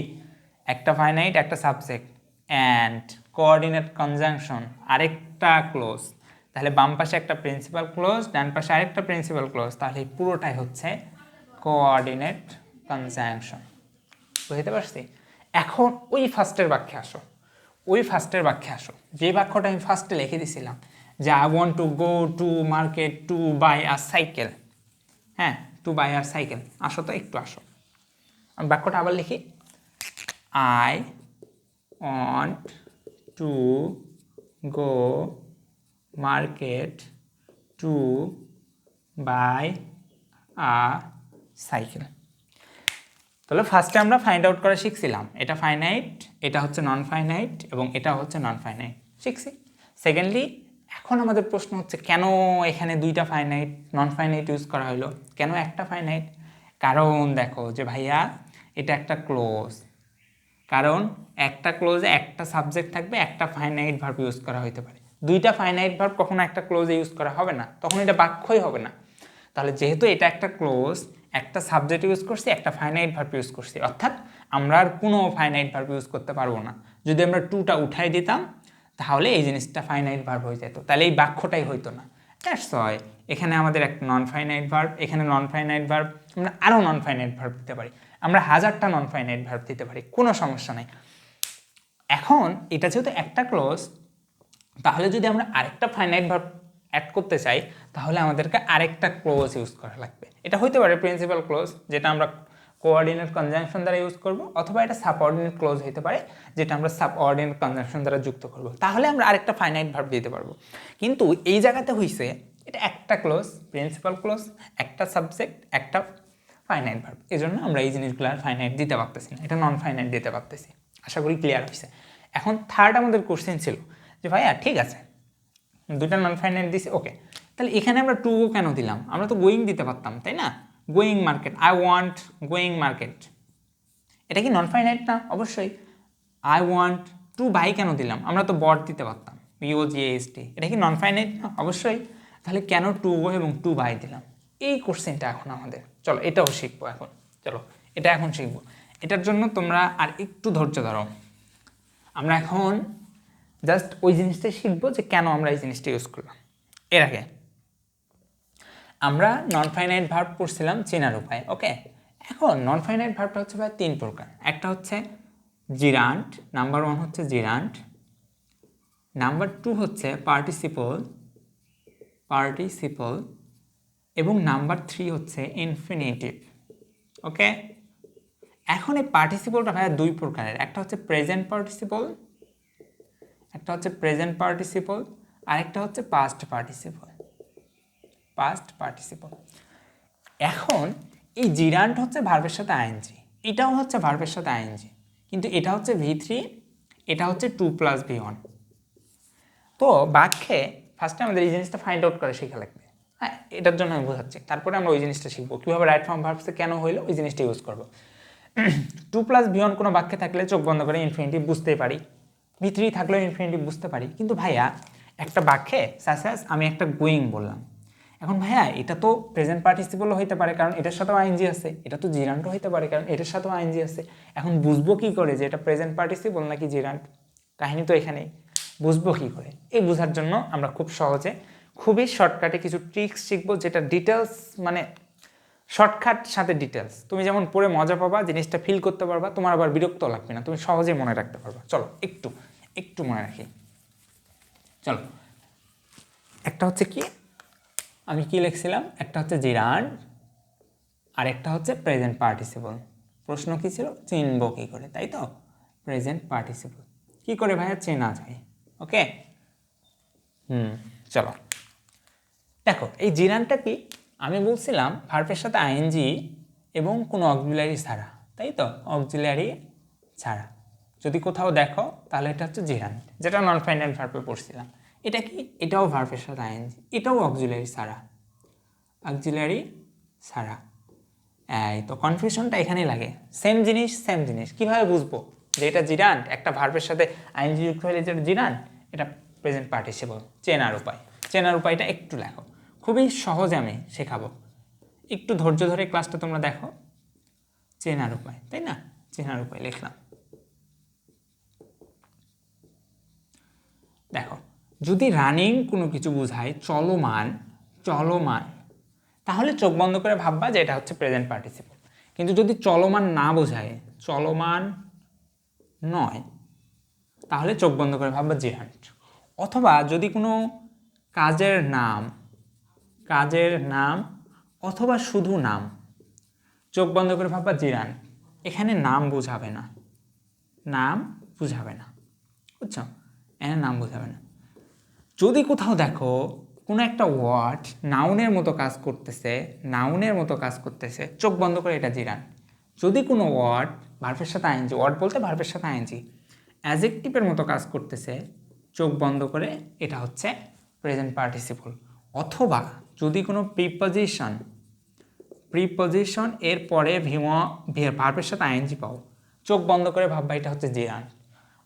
একটা ফাইনাইট একটা সাবজেক্ট অ্যান্ড কোঅর্ডিনেট কনজাংশন আরেকটা ক্লোজ, তাহলে বাম পাশে একটা প্রিন্সিপাল ক্লোজ, ডান পাশে আরেকটা প্রিন্সিপাল ক্লোজ, তাহলে এই পুরোটাই হচ্ছে কোঅর্ডিনেট কনজাংশন। বুঝতে পারছি? এখন ওই ফার্স্টের বাক্যে আসো, যে বাক্যটা আমি ফার্স্টে লিখে দিয়েছিলাম যে I want to go to market to buy a cycle. হ্যাঁ, টু বাই আর সাইকেল। আসো তো, একটু আসো, আমি বাক্যটা আবার লিখি। I want to go market to buy a cycle. তাহলে ফার্স্টে আমরা ফাইন্ড আউট করা শিখছিলাম, এটা ফাইনাইট, এটা হচ্ছে নন ফাইনাইট এবং এটা হচ্ছে নন ফাইনাইট, শিখছি। সেকেন্ডলি এখন আমাদের প্রশ্ন হচ্ছে কেন এখানে দুইটা ফাইনাইট নন ফাইনাইট ইউজ করা হলো, কেন একটা ফাইনাইট? কারণ দেখো যে ভাইয়া এটা একটা ক্লোজ, কারণ একটা ক্লোজে একটা সাবজেক্ট থাকবে, একটা ফাইনাইট ভার্ব ইউজ করা হতে পারে। দুইটা ফাইনাইট ভার্ব কখনো একটা ক্লোজে ইউজ করা হবে না, তখন এটা বাক্যই হবে না। তাহলে যেহেতু এটা একটা ক্লোজ, একটা সাবজেক্ট ইউজ করছি, একটা ফাইনাইট ভার্ব ইউজ করছি, অর্থাৎ আমরা আর কোনো ফাইনাইট ভার্ব ইউজ করতে পারবো না। যদি আমরা টুটা উঠাই দিতাম তাহলে এই জিনিসটা ফাইনাইট ভার্ব হয়ে যেত, তাহলে এই বাক্যটাই হইতো না। দ্যাটস হয় এখানে আমাদের একটা নন ফাইনাইট ভার্ব, এখানে নন ফাইনাইট ভার্ব, আমরা আরও নন ফাইনাইট ভার্ব দিতে পারি, আমরা 1000টা নন ফাইনাইট ভার্ব দিতে পারি, কোনো সমস্যা নাই। এখন এটা যেহেতু একটা ক্লোজ, তাহলে যদি আমরা আরেকটা ফাইনাইট ভার্ব অ্যাড করতে চাই, তাহলে আমাদেরকে আরেকটা ক্লোজ ইউজ করা লাগবে। এটা হইতে পারে প্রিন্সিপাল ক্লোজ, যেটা আমরা কোঅর্ডিনেট কনজাংশন দ্বারা ইউজ করব, অথবা এটা সাবঅর্ডিনেট ক্লোজ হতে পারে, যেটা আমরা সাবঅর্ডিনেট কনজাংশন দ্বারা যুক্ত করব, তাহলে আমরা আরেকটা ফাইনাইট ভার্ব দিতে পারবো। কিন্তু এই জায়গাতে হইছে এটা একটা ক্লোজ, প্রিন্সিপাল ক্লোজ, একটা সাবজেক্ট, একটা ফাইনাইট ভার্ব, এই জন্য আমরা এই জিনিসগুলো আর ফাইনাইট দিতে পারতেছি না, এটা নন ফাইনাইট দিতে পারতেছি। আশা করি ক্লিয়ার হয়েছে। এখন থার্ড আমাদের কোশ্চেন ছিল যে ভাইয়া ঠিক আছে দুটা নন ফাইনাইট দিছি, ওকে, তাহলে এখানে আমরা টু গো কেন দিলাম? আমরা তো গোয়িং দিতে পারতাম, তাই না? Going market, I want going market, এটা কি নন ফাইনাইট না? অবশ্যই। আই ওয়ান্ট টু বাই কেন দিলাম? আমরা তো বট দিতে পারতাম, BOGAST, এটা কি নন ফাইনাইট না? অবশ্যই। তাহলে কেন টু গো এবং টু বাই দিলাম? এই কোশ্চেনটা এখন আমাদের, চলো এটাও শিখবো এখন, চলো এটা এখন শিখবো। এটার জন্য তোমরা আর একটু ধৈর্য ধরো, আমরা এখন জাস্ট ওই জিনিসটাই শিখবো যে কেন আমরা এই জিনিসটা ইউজ করলাম। এর আগে আমরা নন ফাইনাইট ভার্ব পড়ছিলাম চেনার উপায়, ওকে। এখন নন ফাইনাইট ভার্বটা হচ্ছে ভাই 3 প্রকার। একটা হচ্ছে জিরান্ট, নাম্বার 1 হচ্ছে জিরান্ট, নাম্বার 2 হচ্ছে পার্টিসিপল এবং নাম্বার 3 হচ্ছে ইনফিনিটিভ, ওকে। এখন এই পার্টিসিপলটা ভাইয়া 2 প্রকারের, একটা হচ্ছে প্রেজেন্ট পার্টিসিপল, আর একটা হচ্ছে পাস্ট পার্টিসিপল। এখন এই জিরান্ট হচ্ছে ভার্বের সাথে আইএনজি, এটাও হচ্ছে ভার্বের সাথে আইএনজি, কিন্তু এটা হচ্ছে V3, এটা হচ্ছে 2+V1। তো বাক্যে ফার্স্টে আমাদের এই জিনিসটা ফাইন্ড আউট করে শেখা লাগবে, হ্যাঁ, এটার জন্য আমি বোঝাচ্ছি। তারপরে আমরা ওই জিনিসটা শিখবো কীভাবে রাইট ফর্ম ভার্বসে কেন হইলো, ওই জিনিসটা ইউজ করবো। 2+V1 কোনো বাক্যে থাকলে চোখ বন্ধ করে ইনফিনিটিভ বুঝতেই পারি, V3 থাকলেও ইনফিনিটিভ বুঝতে পারি, কিন্তু ভাইয়া একটা বাক্যে সাসেস আমি একটা গোয়িং বললাম, এখন ভাইয়া এটা তো প্রেজেন্ট পার্টিসিপলও হইতে পারে কারণ এটার সাথেও আইএনজি আছে, এটা তো জিরান্টও হইতে পারে কারণ এটার সাথেও আইএনজি আছে। এখন বুঝবো কি করে যে এটা প্রেজেন্ট পার্টিসিপল নাকি জিরান্ট? কাহিনী তো এখানেই, বুঝবো কি করে? এই বোঝার জন্য আমরা খুব সহজে খুবই শর্টকাটে কিছু ট্রিক্স শিখবো, যেটা ডিটেলস মানে শর্টকাট সাথে ডিটেলস, তুমি যেমন পড়ে মজা পাবা, জিনিসটা ফিল করতে পারবা, তোমার আবার বিরক্ত লাগবে না, তুমি সহজেই মনে রাখতে পারবা। চলো একটু একটু মনে রাখি। চলো, একটা হচ্ছে কি, আমি কি লিখছিলাম, একটা হচ্ছে জিরান্ড আর একটা হচ্ছে প্রেজেন্ট পার্টিসিপল। প্রশ্ন কি ছিল, চিনবো কী করে, তাই তো? প্রেজেন্ট পার্টিসিপল কি করে ভাইয়া চেনা যায়? ওকে, চলো দেখো এই জিরানটা কি, আমি বলছিলাম ভার্বের সাথে আইএনজি এবং কোনো অক্সিলারি ছাড়া, তাই তো? অক্সিলারি ছাড়া যদি কোথাও দেখো তাহলে এটা হচ্ছে জিরান্ড, যেটা নন ফাইনাল ভার্বে পড়ছিলাম। এটা কি, এটাও ভার্বের সাথে আইএনজি, এটাও অক্সিলারি ছাড়া, অক্সিলারি ছাড়া। এই তো কনফিউশনটা এখানেই লাগে। সেম জিনিস সেম জিনিস, কীভাবে বুঝবো যে এটা জিরান্ড? একটা ভার্বের সাথে আইএনজি যুক্ত হলে যেটা জিরান্ড, এটা প্রেজেন্ট পার্টিসিপল। চেনার উপায়, চেনার উপায়টা একটু লেখো, খুবই সহজে আমি শেখাবো, একটু ধৈর্য ধরে ক্লাসটা তোমরা দেখো। চেনার উপায়, তাই না? চেনার উপায় লিখলাম। দেখো, যদি রানিং কোনো কিছু বোঝায়, চলমান, চলমান, তাহলে চোখ বন্ধ করে ভাববা যে এটা হচ্ছে প্রেজেন্ট পার্টিসিপল। কিন্তু যদি চলমান না বোঝায়, চলমান নয়, তাহলে চোখ বন্ধ করে ভাববা জিরান্ড। অথবা যদি কোনো কাজের নাম, কাজের নাম অথবা শুধু নাম, চোখ বন্ধ করে ভাববা জিরান্ড। এখানে নাম বোঝাবে না, নাম বুঝাবে না, বুঝছো? এখানে নাম বোঝাবে না। যদি কোথাও দেখো কোনো একটা ওয়ার্ড নাউনের মতো কাজ করতেছে, নাউনের মতো কাজ করতেছে, চোখ বন্ধ করে এটা জিরান। যদি কোনো ওয়ার্ড ভার্বের সাথে আইএনজি, ওয়ার্ড বলতে ভার্বের সাথে আইএনজি, অ্যাডজেক্টিভের মতো কাজ করতেছে, চোখ বন্ধ করে এটা হচ্ছে প্রেজেন্ট পার্টিসিপল। অথবা যদি কোনো প্রিপজিশন, প্রিপজিশন এর পরে ভার্বের সাথে আইএনজি পাও, চোখ বন্ধ করে ভাববা এটা হচ্ছে জিরান।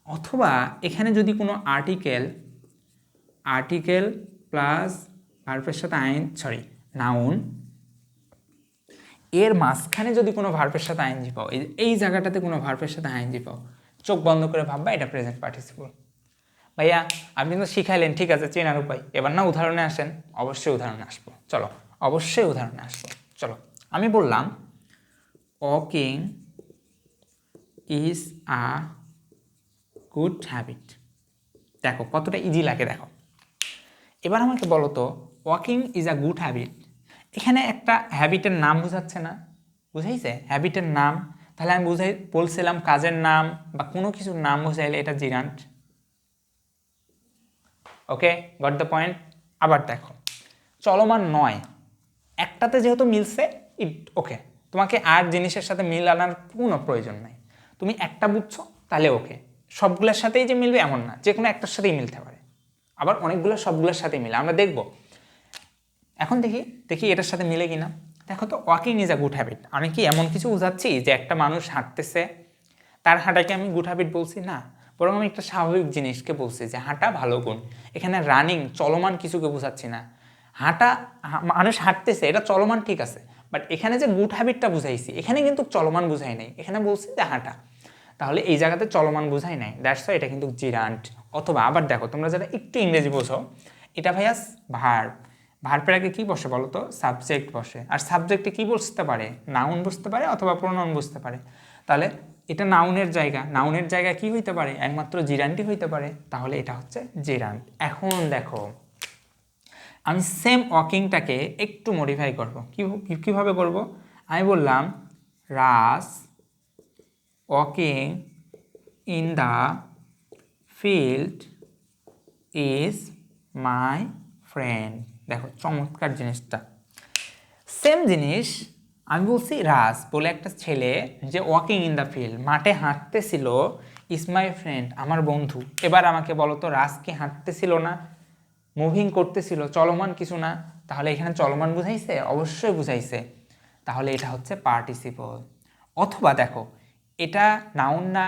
অথবা এখানে যদি কোনো আর্টিকেল, আর্টিকেল প্লাস ভার্বের সাথে নাউন, এর মাঝখানে যদি কোনো ভার্বের সাথে আইএনজি পাও, এই জায়গাটাতে কোনো ভার্বের সাথে আইএনজি পাও, চোখ বন্ধ করে ভাববা এটা প্রেজেন্ট পার্টিসিপল। ভাইয়া আপনি তো শিখাইলেন, ঠিক আছে, চেনার উপায়, এবার না উদাহরণে আসেন। অবশ্যই উদাহরণে আসবো, চলো অবশ্যই উদাহরণে আসবো। চলো, আমি বললাম walking is a good habit. দেখো কতটা ইজি লাগে, দেখো। এবার আমাকে বলো তো, walking is a good habit, এখানে একটা হ্যাবিটের নাম বোঝাচ্ছে না? বুঝাইছে হ্যাবিটের নাম। তাহলে আমি বলছিলাম কাজের নাম বা কোনো কিছুর নাম বোঝাইলে এটা gerund. Okay, got the point. আবার দেখো, চলমান নয়, একটাতে যেহেতু মিলছে, ওকে, তোমাকে আর জিনিসের সাথে মিল আনার কোনো প্রয়োজন নাই। তুমি একটা বুঝছো তাহলে ওকে, সবগুলোর সাথেই যে মিলবে এমন না, যে কোনো একটার সাথেই মিলতে পারে, আবার অনেকগুলো সবগুলোর সাথেই মিলে, আমরা দেখব। এখন দেখি দেখি এটার সাথে মিলে কিনা। দেখো তো, walking is a good habit, আমি কি এমন কিছু বোঝাচ্ছি যে একটা মানুষ হাঁটতেছে, তার হাঁটাকে আমি গুড হ্যাবিট বলছি? না, বরং আমি একটা স্বাভাবিক জিনিসকে বলছি যে হাঁটা ভালো গুণ। এখানে রানিং, চলমান কিছুকে বোঝাচ্ছি না। হাঁটা, মানুষ হাঁটতেছে, এটা চলমান, ঠিক আছে, বাট এখানে যে গুড হ্যাবিটটা বুঝাইছি, এখানে কিন্তু চলমান বুঝাই নাই, এখানে বলছি যে হাঁটা। তাহলে এই জায়গাতে চলমান বুঝাই নাই, দ্যাটস ওয়াই এটা কিন্তু জিরান্ট। অথবা আবার দেখো, তোমরা যারা একটু ইংরেজি বোঝো, এটা ভাইয়া ভার্ব, ভার্বের আগে কি বসে বলো তো? সাবজেক্ট বসে। আর সাবজেক্টে কি বুঝতে পারে? নাউন বুঝতে পারে অথবা প্রোনাউন বুঝতে পারে। তাহলে এটা নাউনের জায়গা, নাউনের জায়গা কি হইতে পারে? একমাত্র জিরান্টই হইতে পারে। তাহলে এটা হচ্ছে জিরান্ট। এখন দেখো, আমি সেম ওয়াকিংটাকে একটু মডিফাই করব। কীভাবে করব? আমি বললাম Ross walking in the field is my friend. দেখো চমৎকার জিনিসটা, সেম জিনিস। আমি বলছি রাস বলে একটা ছেলে যে ওয়াকিং ইন দ্য ফিল্ড, মাঠে হাঁটতেছিল, ইজ মাই ফ্রেন্ড, আমার বন্ধু। এবার আমাকে বলো তো, রাস কি হাঁটতেছিল না? মুভিং করতেছিল, চলমান কিছু না? তাহলে এখানে চলমান বুঝাইছে? অবশ্যই বুঝাইছে। তাহলে এটা হচ্ছে পার্টিসিপল। অথবা দেখো, এটা নাউন না,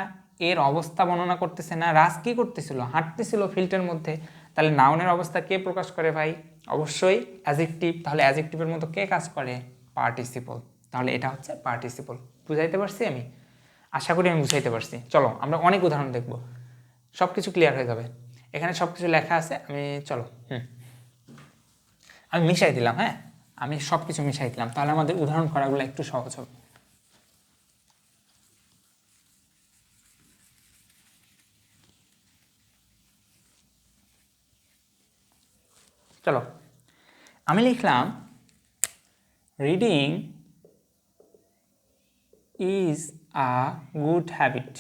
এর অবস্থা বর্ণনা করতেছে না। রাস কি করতেছিল? হাঁটতেছিল ফিল্ডের মধ্যে। তাহলে নাউনের অবস্থা কে প্রকাশ করে ভাই? অবশ্যই অ্যাডজেক্টিভ। তাহলে অ্যাডজেক্টিভের মতো কে কাজ করে? পার্টিসিপল। তাহলে এটা হচ্ছে পার্টিসিপল। বুঝাইতে পারছি আমি? আশা করি আমি বুঝাইতে পারছি। চলো আমরা অনেক উদাহরণ দেখব, সব কিছু ক্লিয়ার হয়ে যাবে। এখানে সব কিছু লেখা আছে, আমি চলো আমি মিশাই দিলাম, হ্যাঁ, আমি সব কিছু মিশাই দিলাম, তাহলে আমাদের উদাহরণ করাগুলো একটু সহজ হবে। চলো, আমি লিখলাম reading is a good habit.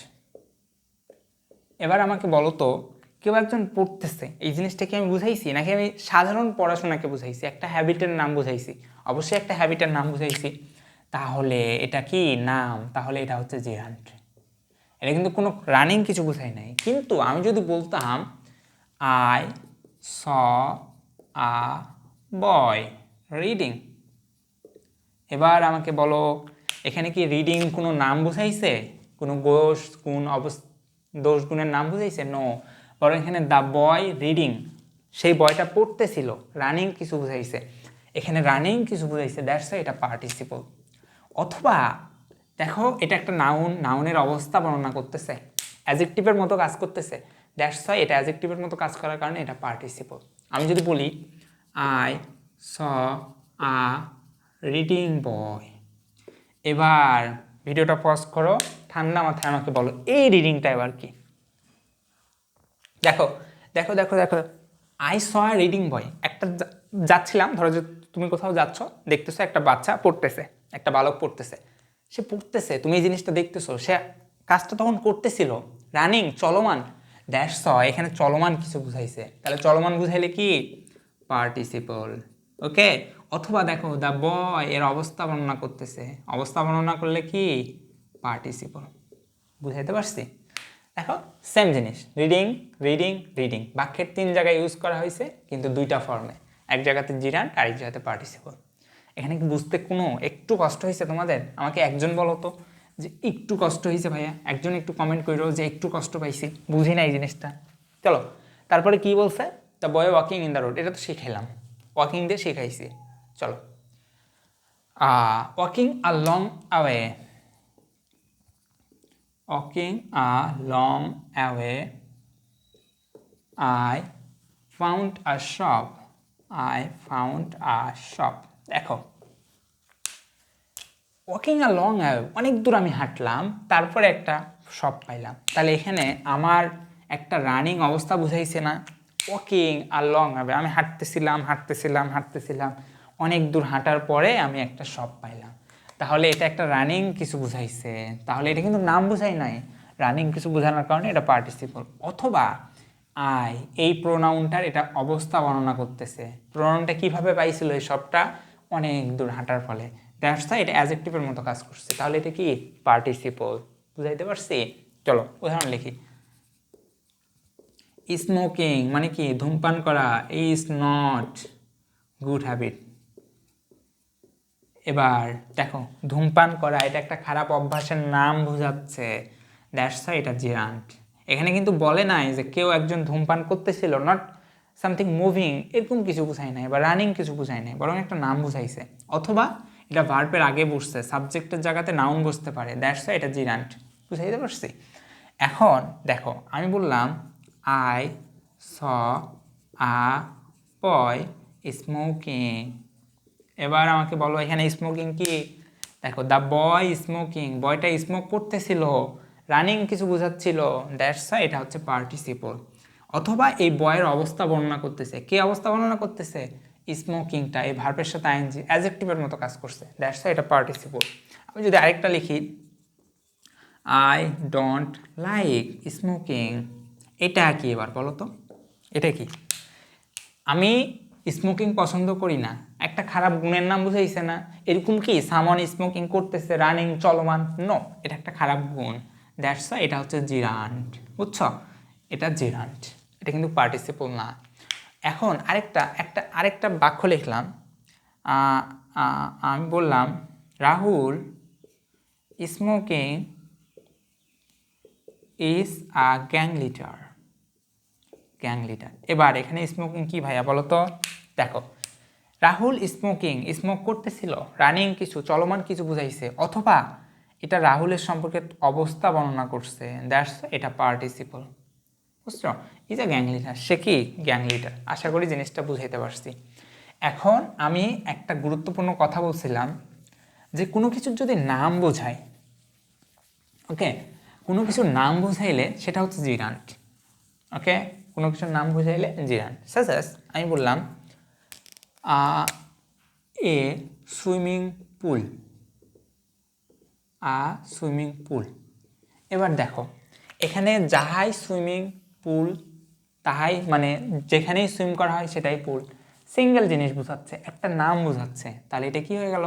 এবার আমাকে বলো তো, কেউ একজন পড়তেছে, এই জিনিসটাকে আমি বুঝাইছি নাকি আমি সাধারণ পড়াশোনাকে বুঝাইছি? একটা হ্যাবিটের নাম বুঝাইছি, অবশ্যই একটা হ্যাবিটের নাম বুঝাইছি। তাহলে এটা কি নাম? তাহলে এটা হচ্ছে জেরান্ড। এটা কিন্তু কোনো রানিং কিছু বুঝাই নাই। কিন্তু আমি যদি বলতাম I saw a boy reading, এবার আমাকে বলো এখানে কি রিডিং কোনো নাম বুঝাইছে? কোনো দোষ গুণের নাম বুঝাইছে? নো, বরং এখানে দ্য বয় রিডিং, সেই বয়টা পড়তেছিল, রানিং কিছু বুঝাইছে। এখানে রানিং কিছু বুঝাইছে, দ্যাটস এটা পার্টিসিপল। অথবা দেখো, এটা একটা নাউনের অবস্থা বর্ণনা করতেছে, অ্যাজেক্টিভের মতো কাজ করতেছে, দ্যাটস এটা অ্যাজেক্টিভের মতো কাজ করার কারণে এটা পার্টিসিপল। আমি যদি বলি আই স আ রিডিং বয়, এবার ভিডিওটা পজ করো, ঠান্ডা মাথায় আমাকে বলো এই রিডিংটা এবার কি? দেখো দেখো দেখো দেখো, আই স আ রিডিং বয়, একটা যাচ্ছিলাম, ধরো যে তুমি কোথাও যাচ্ছ, দেখতেছো একটা বাচ্চা পড়তেছে, একটা বালক পড়তেছে, সে পড়তেছে, তুমি এই জিনিসটা দেখতেছো, সে কাজটা তখন করতেছিল, রানিং, চলমান, দ্যাটস এখানে চলমান কিছু বুঝাইছে, তাহলে চলমান বুঝাইলে কি? পার্টিসিপল। ওকে। অথবা দেখো দ্য বয় এর অবস্থা বর্ণনা করতেছে, অবস্থা বর্ণনা করলে কি? পার্টিসিপল। বুঝাইতে পারছি? দেখো সেম জিনিস, রিডিং রিডিং রিডিং, বাক্যের 3 জায়গায় ইউজ করা হয়েছে, কিন্তু 2টা ফর্মে, এক জায়গাতে জিরান্ড, আরেক জায়গাতে পার্টিসিপল। এখানে কি বুঝতে কোনো একটু কষ্ট হয়েছে তোমাদের? আমাকে একজন বলো তো যে একটু কষ্ট হয়েছে ভাইয়া, একজন একটু কমেন্ট করো যে একটু কষ্ট পাইছি, বুঝি না এই জিনিসটা। চলো, তারপরে কি বলছে? The boy walking in the road, এটা তো শিখাইলাম, ওয়াকিং দিয়ে শিখাইছি। চলো, walking a long আওয়ে, walking a long way, I found a shop. I found a shop. দেখো, ওয়াকিং আ লং ওয়ে, অনেক দূর আমি হাঁটলাম, তারপরে একটা শপ পাইলাম। তাহলে এখানে আমার একটা রানিং অবস্থা বুঝাইছে না? ওয়াকিং আ লং ওয়ে, আমি হাঁটতেছিলাম হাঁটতেছিলাম হাঁটতেছিলাম, অনেক দূর হাঁটার পরে আমি একটা শপ পাইলাম। তাহলে এটা একটা রানিং কিছু বুঝাইছে, তাহলে এটা কিন্তু নাম বুঝাই নাই, রানিং কিছু বোঝানোর কারণে এটা পার্টিসিপল। অথবা আই, এই প্রোনাউনটার এটা অবস্থা বর্ণনা করতেছে, প্রোনাউনটা কিভাবে পাইছিল এই শপটা? অনেক দূর হাঁটার ফলে, দ্যাটস এটা অ্যাজেক্টিভের মতো কাজ করছে, তাহলে এটা কি? পার্টিসিপল। বুঝাইতে পারছি? চলো উদাহরণ লিখি। স্মোকিং মানে কি? ধূমপান করা, ইজ নট গুড হ্যাবিট। এবার দেখো, ধূমপান করা এটা একটা খারাপ অভ্যাসের নাম বোঝাচ্ছে, দ্যাটস এটা জেরান্ট। এখানে কিন্তু বলে নাই যে কেউ একজন ধূমপান করতেছিল, নট সামথিং মুভিং, এরকম কিছু বুঝাই নাই বা রানিং কিছু বুঝাই নাই, বরং একটা নাম বুঝাইছে। অথবা এটা ভার্বের আগে বসছে, সাবজেক্টের জায়গাতে নাউন বসতে পারে, দ্যাটস এটা জিরান্ট। বুঝাইতে পারছি? এখন দেখো, আমি বললাম I saw a boy smoking, এবার আমাকে বলো এখানে স্মোকিং কি? দেখো দ্য বয় স্মোকিং, বয়টা স্মোক করতেছিল, রানিং কিছু বোঝাচ্ছিল, দ্যাটস এটা হচ্ছে পার্টিসিপল। অথবা এই বয়ের অবস্থা বর্ণনা করতেছে, কে অবস্থা বর্ণনা করতেছে? স্মোকিংটা এই ভার্বের সাথে আইএনজি অ্যাডজেক্টিভের মতো কাজ করছে, দ্যাটস এটা পার্টিসিপল। আমি যদি আরেকটা লিখি, আই ডোন্ট লাইক স্মোকিং, এটা কি? এবার বলো তো এটা কি? আমি স্মোকিং পছন্দ করি না, একটা খারাপ গুণের নাম বুঝাইছে না? এরকম কি সামন স্মোকিং করতেছে, রানিং, চলমান? নো, এটা একটা খারাপ গুণ, দ্যাটস এটা হচ্ছে জিরান্ট। বুঝছো? এটা জিরান্ট, এটা কিন্তু পার্টিসিপল না। এখন আরেকটা বাক্য লিখলাম, আমি বললাম Rahul smoking is a gang leader. Gang leader. এবার এখানে স্মোকিং কি ভাইয়া বলো তো? দেখো, রাহুল স্মোক করতেছিল, রানিং কিছু, চলমান কিছু বুঝাইছে, অথবা এটা রাহুলের সম্পর্কে অবস্থা বর্ণনা করছে, দ্যাটস এটা পার্টিসিপল। বুঝছো? ইজ আ গ্যাং লিডার, সে কি? Gang leader. আশা করি জিনিসটা বুঝাইতে পারছি। এখন আমি একটা গুরুত্বপূর্ণ কথা বলছিলাম যে কোনো কিছুর যদি নাম বোঝায়, ওকে, কোনো কিছুর নাম বোঝাইলে সেটা হচ্ছে জিরান্ট। ওকে, কোনো কিছুর নাম বোঝাইলে জিরান্ট। সাজেস আমি বললাম এ সুইমিং পুল, সুইমিং পুল। এবার দেখো এখানে যাহাই সুইমিং পুল তাহাই মানে যেখানেই সুইম করা হয় সেটাই পুল, সিঙ্গেল জিনিস বোঝাচ্ছে, একটা নাম বোঝাচ্ছে, তাহলে এটা কি হয়ে গেল?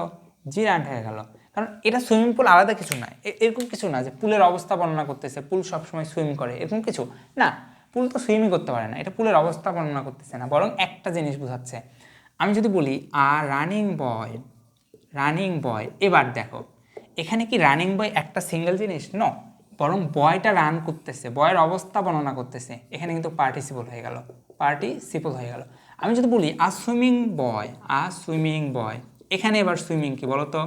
জিরান্ট হয়ে গেল। কারণ এটা সুইমিং পুল আলাদা কিছু না, এরকম কিছু না যে পুলের অবস্থা বর্ণনা করতেছে, পুল সবসময় সুইম করে, এরকম কিছু না। পুল তো সুইমিং করতে পারে না, এটা পুলের অবস্থা বর্ণনা করতেছে না, বরং একটা জিনিস বোঝাচ্ছে। আমি যদি বলি রানিং বয়, রানিং বয়, এবার দেখো এখানে কি রানিং বয় একটা সিঙ্গেল জিনিস? ন, বরং বয়টা রান করতেছে, বয়ের অবস্থা বর্ণনা করতেছে, এখানে কিন্তু পার্টিসিপল হয়ে গেল, পার্টিসিপল হয়ে গেল। আমি যদি বলি সুইমিং বয়, সুইমিং বয়, এখানে এবার সুইমিং কি বলো তো?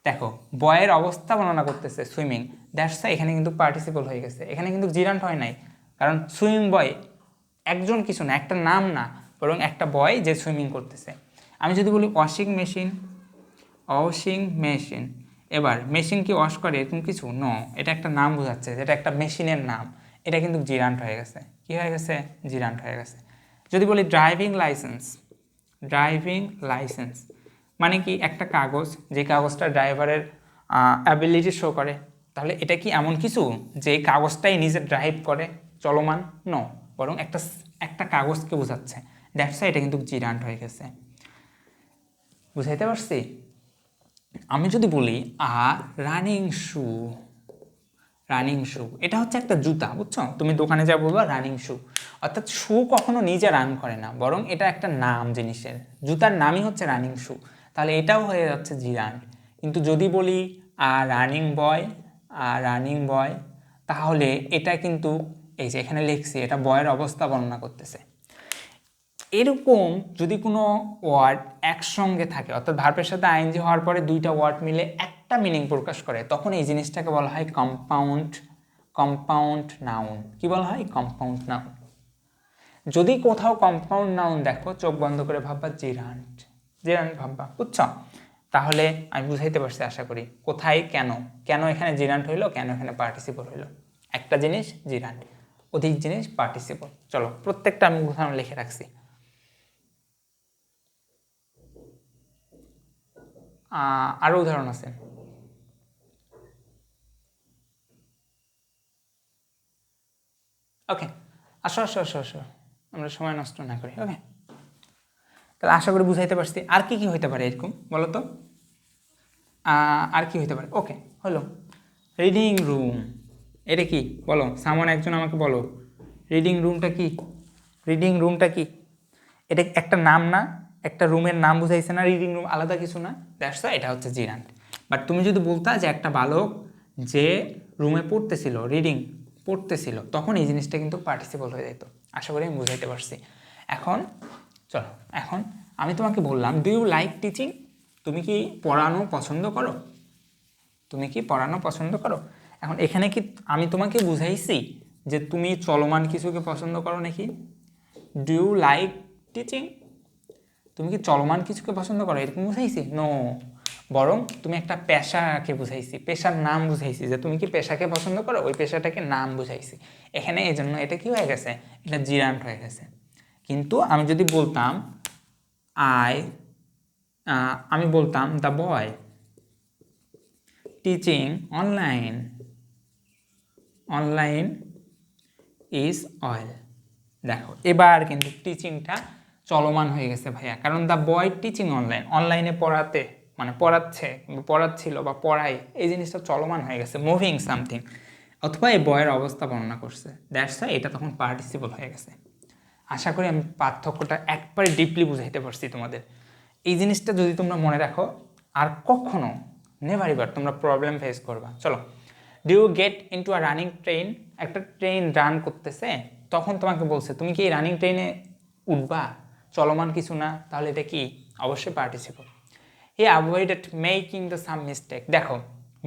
দেখো বয়ের অবস্থা বর্ণনা করতেছে সুইমিং, দ্যাটস এখানে কিন্তু পার্টিসিপল হয়ে গেছে, এখানে কিন্তু জিরান্ট হয় নাই। কারণ সুইমিং বয় একজন কিছু না, একটা নাম না, বরং একটা বয় যে সুইমিং করতেছে। আমি যদি বলি ওয়াশিং মেশিন, ওয়াশিং মেশিন, এবার মেশিন কি ওয়াশ করে এরকম কিছু? ন, এটা একটা নাম বোঝাচ্ছে, যেটা একটা মেশিনের নাম, এটা কিন্তু জিরান্ট হয়ে গেছে। কি হয়ে গেছে? জিরান্ট হয়ে গেছে। যদি বলি ড্রাইভিং লাইসেন্স, ড্রাইভিং লাইসেন্স মানে কি? একটা কাগজ, যে কাগজটা ড্রাইভারের অ্যাবিলিটি শো করে, তাহলে এটা কি এমন কিছু যে কাগজটাই নিজে ড্রাইভ করে, চলমান? ন, বরং একটা একটা কাগজকে বোঝাচ্ছে, দ্যাটস এটা কিন্তু জিরান্ট হয়ে গেছে। বুঝাইতে পারছি? আমি যদি বলি রানিং শু, রানিং শু, এটা হচ্ছে একটা জুতা, বুঝছো? তুমি দোকানে যা বলবা রানিং শু, অর্থাৎ শু কখনো নিজে রান করে না, বরং এটা একটা নাম জিনিসের, জুতার নামই হচ্ছে রানিং শু, তাহলে এটাও হয়ে যাচ্ছে জিরান্ট। কিন্তু যদি বলি রানিং বয়, রানিং বয়, তাহলে এটা কিন্তু এই যে এখানে লিখছি, এটা বয়ের অবস্থা বর্ণনা করতেছে। এরকম যদি কোনো ওয়ার্ড একসঙ্গে থাকে, অর্থাৎ ভার্বের সাথে আইএনজি হওয়ার পরে দুইটা ওয়ার্ড মিলে একটা মিনিং প্রকাশ করে, তখন এই জিনিসটাকে বলা হয় কম্পাউন্ড, কম্পাউন্ড নাউন। কি বলা হয়? Compound noun. যদি কোথাও কম্পাউন্ড নাউন দেখো, চোখ বন্ধ করে ভাববা জিরান্ট, জিরান্ট ভাববা, বুঝছো? তাহলে আমি বুঝাইতে পারছি আশা করি কোথায় কেন, কেন এখানে জিরান্ট হইলো, কেন এখানে পার্টিসিপল হইলো। একটা জিনিস জিরান্ট, অধিক জিনিস পার্টিসিপল। চলো প্রত্যেকটা আমি উদাহরণ লিখে রাখছি। আরও উদাহরণ আছে। ওকে, আসো আসো আসো আসো, আমরা সময় নষ্ট না করি। ওকে, তাহলে আশা করি বুঝাইতে পারছি। আর কি কি হইতে পারে এরকম বলো তো? আর কি হইতে পারে? ওকে, হলো রিডিং রুম, এটা কি বলো? সামন একজন আমাকে বলো, রিডিং রুমটা কি? রিডিং রুমটা কি? এটা একটা নাম না, একটা রুমের নাম বুঝাইছে না, রিডিং রুম আলাদা কিছু না, দ্যাটস ওয়াই এটা হচ্ছে জিরান্ট। বাট তুমি যদি বলতা যে একটা বালক যে রুমে পড়তেছিল, রিডিং পড়তেছিল, তখন এই জিনিসটা কিন্তু পার্টিসিপল হয়ে যেত। আশা করি আমি বুঝাইতে পারছি। এখন চলো, এখন আমি তোমাকে বললাম ডু ইউ লাইক টিচিং? তুমি কি পড়ানো পছন্দ করো? তুমি কি পড়ানো পছন্দ করো? এখন এখানে কি আমি তোমাকে বুঝাইছি যে তুমি চলমান কিছুকে পছন্দ করো নাকি? Do you like teaching? তুমি কি চলমান কিছুকে পছন্দ করো এরকম বুঝাইছি? নো, বরং তুমি একটা পেশাকে বুঝাইছি, পেশার নাম বুঝাইছি, যে তুমি কি পেশাকে পছন্দ করো, ওই পেশাটাকে নাম বুঝাইছি এখানে। এই জন্য এটা কি হয়ে গেছে? এটা জিরান্ট হয়ে গেছে। কিন্তু আমি যদি বলতাম আমি বলতাম the boy teaching online, online is oil. দেখো এবার কিন্তু টিচিংটা চলমান হয়ে গেছে ভাইয়া, কারণ দ্য বয় টিচিং অনলাইন, অনলাইনে পড়াতে মানে পড়াচ্ছে, পড়াচ্ছিল বা পড়াই, এই জিনিসটা চলমান হয়ে গেছে, মুভিং সামথিং, অথবা এই বয়ের অবস্থা বর্ণনা করছে, দ্যাটস ওয়াই এটা তখন পার্টিসিপল হয়ে গেছে। আশা করি আমি পার্থক্যটা একবারে ডিপলি বুঝাইতে পারছি তোমাদের। এই জিনিসটা যদি তোমরা মনে রাখো, আর কখনো নেভার এভার তোমরা প্রবলেম ফেস করবা। চলো, do you get into a running train? একটা ট্রেন রান করতেছে, তখন তোমাকে বলছে তুমি কি এই রানিং ট্রেনে উঠবা, চলমান কিছু না, তাহলে এটা কি? অবশ্যই participle. He avoided making the some mistake. দেখো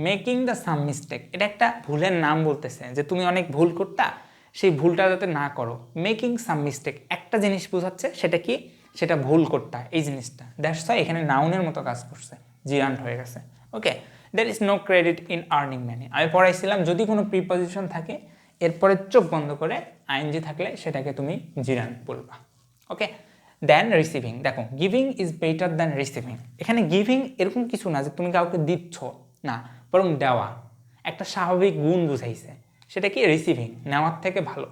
মেকিং দ্য সাম মিস্টেক, এটা একটা ভুলের নাম বলতেছে, যে তুমি অনেক ভুল করতা, সেই ভুলটা যাতে না করো। মেকিং সাম মিস্টেক একটা জিনিস বোঝাচ্ছে, সেটা কি? সেটা ভুল কোডটা, এই জিনিসটা, দ্যাটস ওয়াই এখানে নাউনের মতো কাজ করছে, জিরান্ট হয়ে গেছে। Okay, there is no credit in earning money. আমি পড়াইছিলাম যদি কোনো প্রিপজিশন থাকে এরপরে চোখ বন্ধ করে আইএনজি থাকলে সেটাকে তুমি জিরান্ট বলবা। ওকে, দেন রিসিভিং, দেখো giving is better than receiving. এখানে গিভিং এরকম কিছু না যে তুমি কাউকে দিচ্ছ, না, বরং দেওয়া, একটা স্বাভাবিক গুণ বুঝাইছে, সেটা কি রিসিভিং, নেওয়ার থেকে ভালো।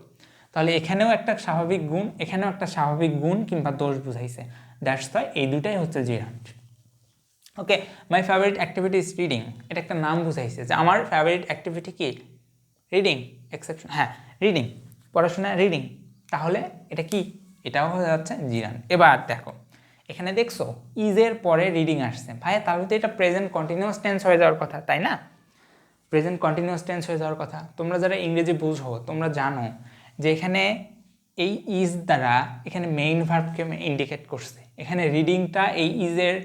তাহলে এখানেও একটা স্বাভাবিক গুণ, এখানেও একটা স্বাভাবিক গুণ কিংবা দোষ বুঝাইছে, দ্যাটস ওয়াই এই দুটাই হচ্ছে gerund. Okay, my favourite activity is reading, এটা একটা নাম বুঝাইছে যে আমার ফেভারিট অ্যাক্টিভিটি কি, রিডিং, এক্সেপশন, হ্যাঁ রিডিং, পড়াশোনা রিডিং, তাহলে এটা কি, এটাও হয়ে যাচ্ছে জিরান্ট। এবার দেখো এখানে দেখছো ইজের পরে রিডিং আসছে, ভাইয়া তাহলে তো এটা প্রেজেন্ট কন্টিনিউয়াস টেন্স হয়ে যাওয়ার কথা, তাই না? প্রেজেন্ট কন্টিনিউয়াস টেন্স হয়ে যাওয়ার কথা। তোমরা যারা ইংরেজি বুঝো তোমরা জানো যে এখানে এই ইজ দ্বারা এখানে মেইন ভার্বকে ইন্ডিকেট করছে, এখানে রিডিংটা এই ইজের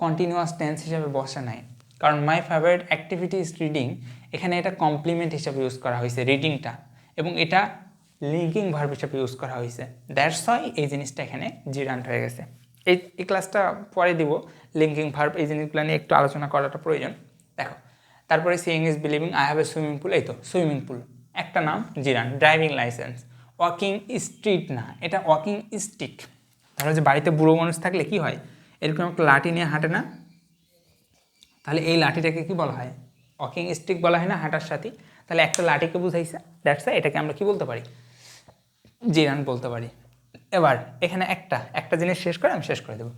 কন্টিনিউয়াস টেন্স হিসাবে বসে নাই, কারণ my favourite activity is reading, এখানে এটা কমপ্লিমেন্ট হিসাবে ইউজ করা হয়েছে রিডিংটা, এবং এটা লিঙ্কিং ভার্ব হিসাবে ইউজ করা হয়েছে, দ্যাটস ওয়াই এই জিনিসটা এখানে জিরান্ট হয়ে গেছে। এই ক্লাসটা পরে দিব, লিঙ্কিং ভার্ব এই জিনিসগুলো নিয়ে একটু আলোচনা করাটা প্রয়োজন। দেখো তারপরে seeing is believing, I have a swimming pool, এই তো সুইমিং পুল একটা নাম, gerund. Driving licence, walking street না, এটা ওয়াকিং স্টিক। ধরো যে বাড়িতে বুড়ো মানুষ থাকলে কি হয়, এরকম একটা লাঠি নিয়ে হাঁটে না, তাহলে এই লাঠিটাকে কি বলা হয়, ওয়াকিং স্টিক বলা হয় না, হাঁটার সাথী। তাহলে একটা লাঠিকে বুঝাইছে, দ্যাটস এটাকে আমরা কি বলতে পারি, জিরান্ট বলতে পারি। এবার এখানে একটা জিনিস শেষ করে আমি শেষ করে দেবো।